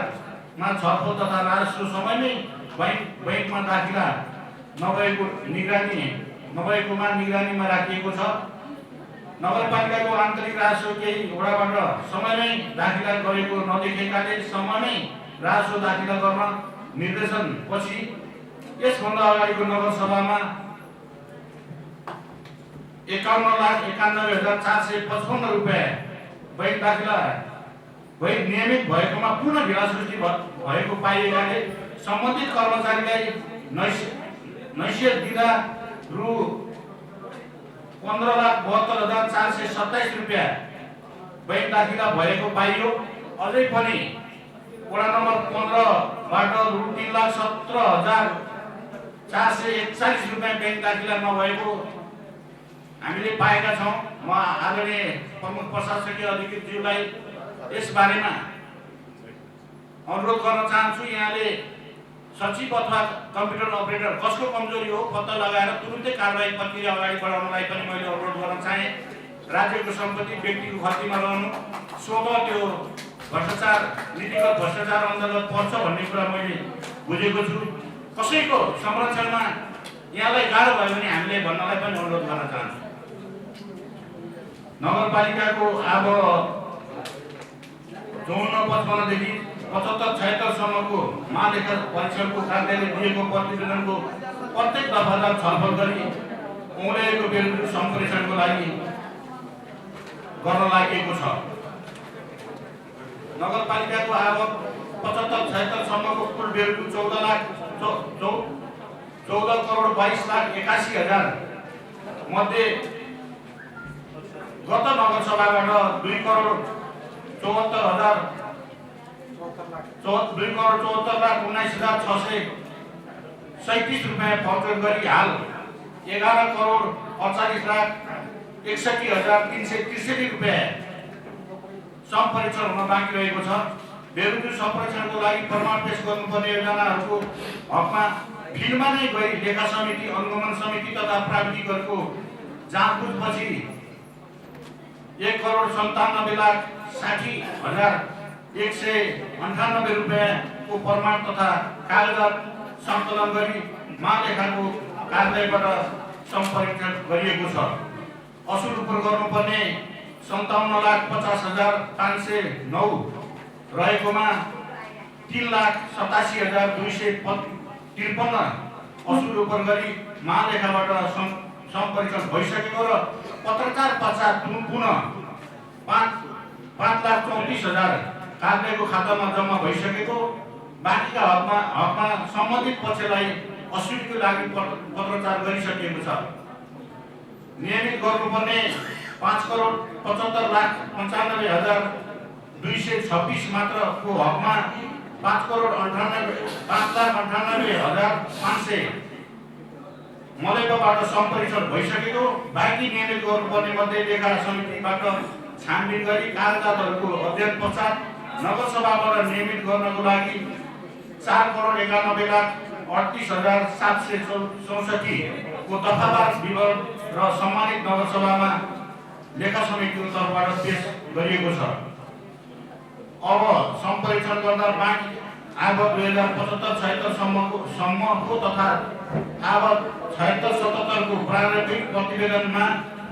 मा छलफल तथा राजस्व समयमै बैंकमा दाखिला नभएकोमा निगरानीमा राखिएको छ। नगरपालिकाको आन्तरिक राजस्व केही वडाबाट समयमै दाखिला गरेको नदेखेकाले समयमै राजस्व दाखिला गर्न निर्देशन पछि यसभन्दा अगाडिको नगरसभामा 51,91,455 रुपियाँ बैंक दाखिला भई नियमित भएकोमा पुनः ढिला सृष्टि भएको पाइएकाले सम्बन्धित कर्मचारीलाई नैसियत दिँदा रु 15,72,427 रुपियाँ बैंक दाखिला भएको पाइयो। अझै पनि वडा नम्बर 15बाट रु 3,17,441 रुपियाँ बैंक दाखिला नभएको हामीले पाएका छौँ। म आदरणीय प्रमुख प्रशासकीय अधिकृतज्यूलाई यस बारेमा अनुरोध गर्न चाहन्छु, यहाँले सचिव अथवा कम्प्युटर अपरेटर कसको कमजोरी हो पत्ता लगाएर तुरुन्तै कारबाही प्रक्रिया अगाडि बढाउनलाई पनि मैले अनुरोध गर्न चाहे। राज्यको सम्पत्ति व्यक्तिको खर्तीमा रहनु स्वतः त्यो भ्रष्टाचार, नीतिगत भ्रष्टाचार अन्तर्गत पर्छ भन्ने कुरा मैले बुझेको छु। कसैको संरक्षणमा यहाँलाई गाह्रो भयो भने हामीले भन्नलाई पनि अनुरोध गर्न चाहन्छु। नगरपालिकाको अब 54-55 देखि 75-76 सम्मको महालेखा परीक्षकको कार्यालयले दिएको प्रतिवेदनको प्रत्येक दफादार छलफल गरी औँल्याएको विरुद्ध सम्प्रेषणको लागि गर्न लागेको छ। नगरपालिकाको आवक 75-76 सम्मको कुल बेरुजु 14,22,81,000 मध्ये गत नगरसभाबाट 2,74,19,637 रुपियाँ फर्केट गरी हाल 11,48,61,363 रुपियाँ सम्परीक्षण हुन बाँकी रहेको छ। बेरुजु सम्प्रेषणको लागि प्रमाण पेश गर्नुपर्ने योजनाहरूको हकमा फिल्डमा नै गई लेखा समिति, अनुगमन समिति तथा प्राविधिकहरूको जाँचबुझपछि 1,97,60,198 रुपियाँको प्रमाण तथा कागजात सङ्कलन गरी महालेखाको कार्यालयबाट सम्परीक्षण गरिएको छ। असुल उपर गर्नुपर्ने 57,50,509 रहेकोमा 3,87,253 असुल उपर गरी महालेखाबाट सम्परीक्षण भइसकेको र पत्रकार पश्चात पुनः 5,34,000 कार्यालयको खातामा जम्मा भइसकेको। बाँकीका हकमा सम्बन्धित पक्षलाई असुलीको लागि पत्रचार गरिसकिएको छ। नियमित गर्नुपर्ने 5,75,95,226 मात्रको हकमा 5,98,500 मलेपाबाट सम्परीक्षण भइसकेको। बाँकी नियमित गर्नुपर्ने मध्ये लेखा समितिबाट छानबिन गरी कागजातहरूको अध्ययन पश्चात नगरसभाबाट नियमित गर्नको लागि 4,91,38,764 को दफावार विवरण र सम्मानित नगरसभामा लेखा समितिको तर्फबाट पेश गरिएको छ। अब सम्परीक्षण गर्दा बाँकी आवक 2075-76 सम्मको तथा आवक 76-77 को प्रारम्भिक प्रतिवेदनमा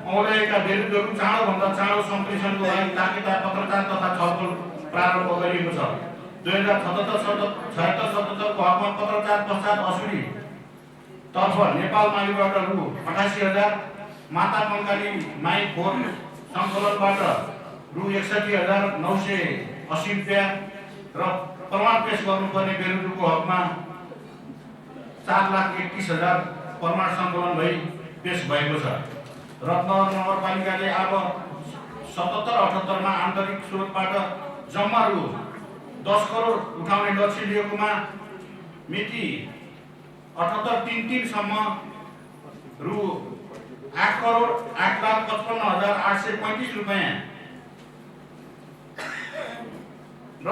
औँल्याएका विरुद्धहरू चाँडोभन्दा चाँडो सम्प्रेषणको लागि ताकेदार पत्रकार तथा छलफल प्रारम्भ गरिएको छ। 2076-77 को हकमा पत्रकार पश्चात असुली तर्फ नेपाल माइबाट रु 88,000, माता कङ्काली माई फोन सङ्कलनबाट रु 61,980 रुपियाँ र प्रमाण पेश गर्नुपर्ने विरुद्धको हकमा 4,31,000 प्रमाण सङ्कलन भई पेश भएको छ। रत्नगर नगरपालिकाले अब 77-78 मा आन्तरिक स्रोतबाट जम्मा रु 10 करोड उठाउने लक्ष्य लिएकोमा मिति 78-33 सम्म रु 8,08,55,835 रुपियाँ र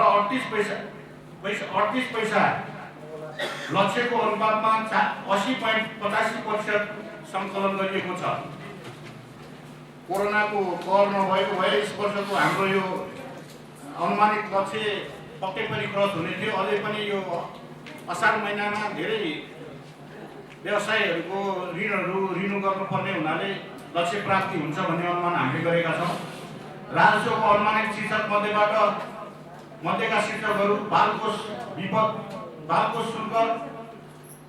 38 पैसा लक्ष्यको अनुपातमा 80.85% सङ्कलन गरिएको छ। कोरोनाको कहर नभएको भए यस वर्षको हाम्रो यो अनुमानित लक्ष्य पक्कै पनि क्रस हुने थियो। अझै पनि यो असार महिनामा धेरै व्यवसायहरूको ऋणहरू रिन्यू गर्नुपर्ने हुनाले लक्ष्य प्राप्ति हुन्छ भन्ने अनुमान हामीले गरेका छौँ। राजस्वको अनुमानित शीर्षक मध्येका शीर्षकहरू बालकोष शुल्क,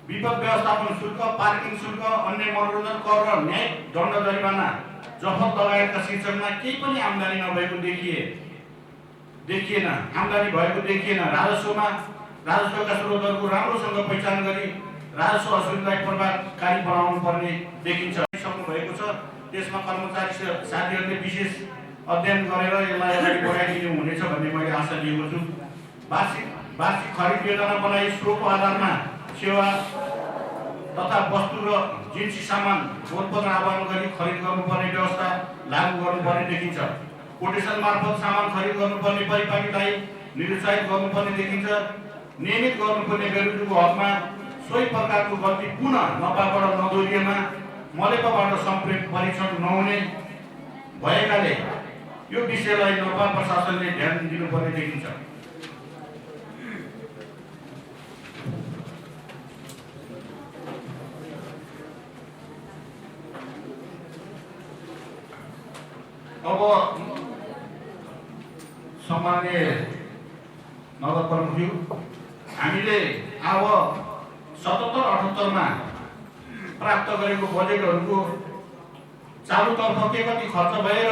विपद व्यवस्थापन शुल्क, पार्किङ शुल्क, अन्य मनोरञ्जन कर र न्यायिक दण्ड जरिवाना जफत लगायतका शीर्षकमा केही पनि आम्दानी नभएको देखिएन। आम्दानी भएको देखिएन। राजस्वका स्रोतहरूको राम्रोसँग पहिचान गरी राजस्व असुललाई प्रभावकारी बनाउनु पर्ने देखिन्छ। सक्नु भएको छ। त्यसमा कर्मचारी साथीहरूले विशेष अध्ययन गरेर यसलाई अगाडि बढाइदिनु हुनेछ भन्ने मैले आशा लिएको छु। वार्षिक खरिद योजना बनाई स्रोतको आधारमा सेवा तथा वस्तु र जिन्सी सामान गोलपत्र आह्वान गरी खरिद गर्नुपर्ने व्यवस्था लागू गर्नुपर्ने देखिन्छ। कोटेसन मार्फत सामान खरिद गर्नुपर्ने परिपाटीलाई निरुत्साहित गर्नुपर्ने देखिन्छ। नियमित गर्नुपर्ने बेरोजगारको हकमा सोही प्रकारको गल्ती पुनः नपाबाट नदोहोरिएमा मलेपाबाट परीक्षण नहुने भएकाले यो विषयलाई नपा प्रशासनले ध्यान दिनुपर्ने देखिन्छ। अब सम्माननीय नगर प्रमुखज्यू, हामीले अब 77-78 प्राप्त गरेको बजेटहरूको चालुतर्फ के कति खर्च भए र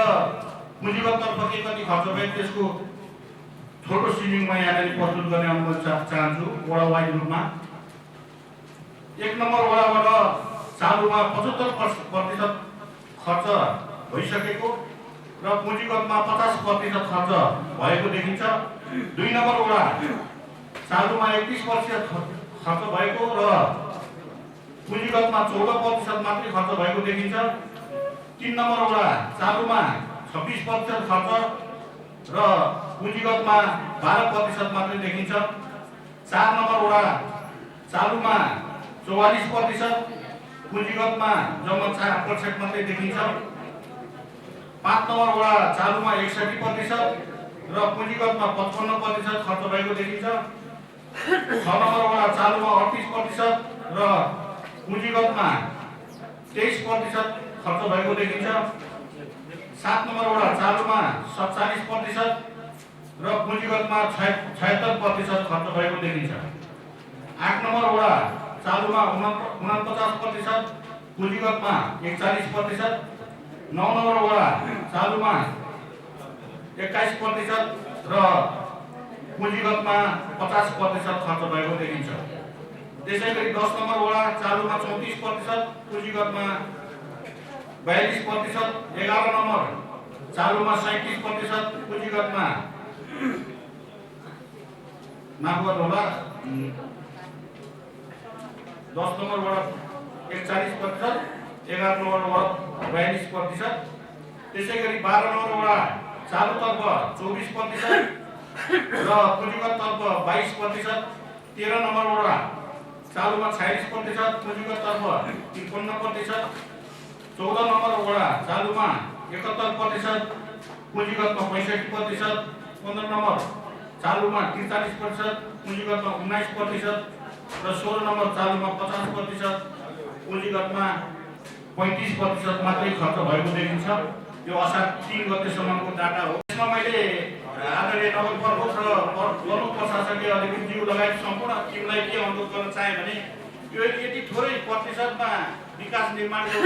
पुँजीगततर्फ के कति खर्च भए त्यसको छोटो सिलिङमा यहाँनिर प्रस्तुत गर्ने अनुरोध चाहन्छु। वडा वाइज रूपमा 1 नम्बर वडाबाट चालुमा 75% खर्च भइसकेको र पुँजीगतमा 50% खर्च भएको देखिन्छ। 2 नम्बर वडा चालुमा 31% खर्च भएको र पुँजीगतमा 14% मात्रै खर्च भएको देखिन्छ। 3 नम्बर वडा चालुमा 26% खर्च र पुँजीगतमा 12% मात्रै देखिन्छ। 4 नम्बर वडा चालुमा 44%, पुँजीगतमा जम्मा 4% मात्रै देखिन्छ। 5 नम्बर वडा चालुमा 61% र पुँजीगतमा 55% खर्च भएको देखिन्छ। 6 नम्बर वडा चालुमा 38% र पुँजीगतमा 23% खर्च भएको देखिन्छ। 7 नम्बर वडा चालुमा 47% र पुँजीगतमा 76% खर्च भएको देखिन्छ। 8 नम्बर वडा चालुमा 49%, पुँजीगतमा 41%। 9 नम्बर वडा चालुमा 21% र पुँजीगतमा 50% खर्च भएको देखिन्छ। त्यसैगरी 10 नम्बर वडा चालुमा 34%, पुँजीगतमा 42%। 11 नम्बर चालुमा 37%, पुँजीगतमा माफ गर्नुहोला 10 नम्बर वडा 41%, 11 नम्बर वडा 42%। त्यसैगरी 12 नम्बर वडा चालुतर्फ 24% र पुँजीगततर्फ 22%। 13 नम्बर वडा चालुमा 46%, पुँजीगततर्फ 53%। 14 नम्बर वडा चालुमा 71%, पुँजीगतमा 65%। 15 नम्बर चालुमा 43%, पुँजीगतमा 19% र 16 नम्बर चालुमा 50%, पुँजीगतमा 35% मात्रै खर्च भएको देखिन्छ। यो असार 3 गतेसम्मको डाटा हो। यसमा मैले आदरणीय नगर प्रमुख र प्रमुख प्रशासकीय अधिकृतज्यू लगायत सम्पूर्ण टिमलाई के अनुरोध गर्न चाहे भने यो यति थोरै प्रतिशतमा विकास निर्माणको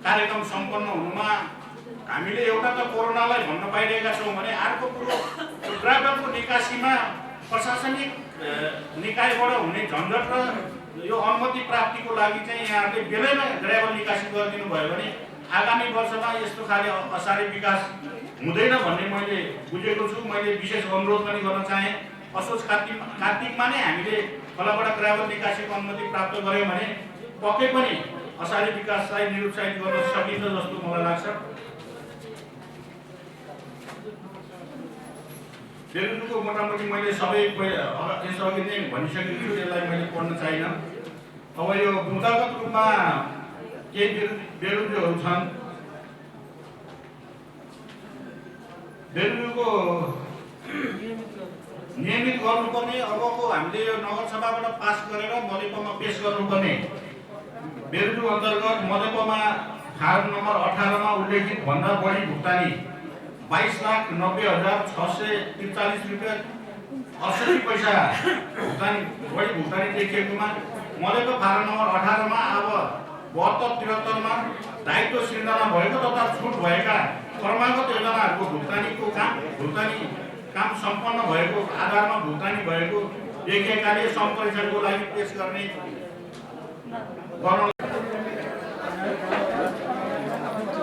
कार्यक्रम सम्पन्न हुनुमा हामीले एउटा त कोरोनालाई भन्न पाइरहेका छौँ भने अर्को कुरो ग्राहकको निकासीमा प्रशासनिक निकायबाट हुने झन्झट र यो अनुमति प्राप्तिको लागि चाहिँ यहाँहरूले बेलैमा ड्राइभर निकासी गरिदिनु भयो भने आगामी वर्षमा यस्तो खाले असारे विकास हुँदैन भन्ने मैले बुझेको छु। मैले विशेष अनुरोध पनि गर्न चाहे। असोज कार्तिकमा नै हामीले खोलाबाट ड्राइभर निकासीको अनुमति प्राप्त गऱ्यौँ भने पक्कै पनि असारे विकासलाई निरुत्साहित गर्न सकिन्छ जस्तो मलाई लाग्छ। बेलुनको मोटामोटी मैले सबै यसअघि नै भनिसकेको छु, यसलाई मैले पढ्न चाहिनँ। अब यो बुँदागत रूपमा केही बेलुकीहरू छन्। बेलुकीको नियमित गर्नुपर्ने अबको हामीले यो नगरसभाबाट पास गरेर मधेपमा पेश गर्नुपर्ने बेरुजु अन्तर्गत मधेपमा फारम नम्बर 18 मा उल्लेखित भन्दा बढी भुक्तानी 22,90,643 रुपियाँ 80 पैसा बढी भुक्तानी देखिएकोमा मधेको फारम नम्बर 18 मा अब 72-73 मा दायित्व सिर्जना भएको तथा छुट भएका क्रमागत योजनाहरूको भुक्तानी काम सम्पन्न भएको आधारमा भुक्तानी भएको देखिएकाले सम्प्रेषणको लागि पेश गर्न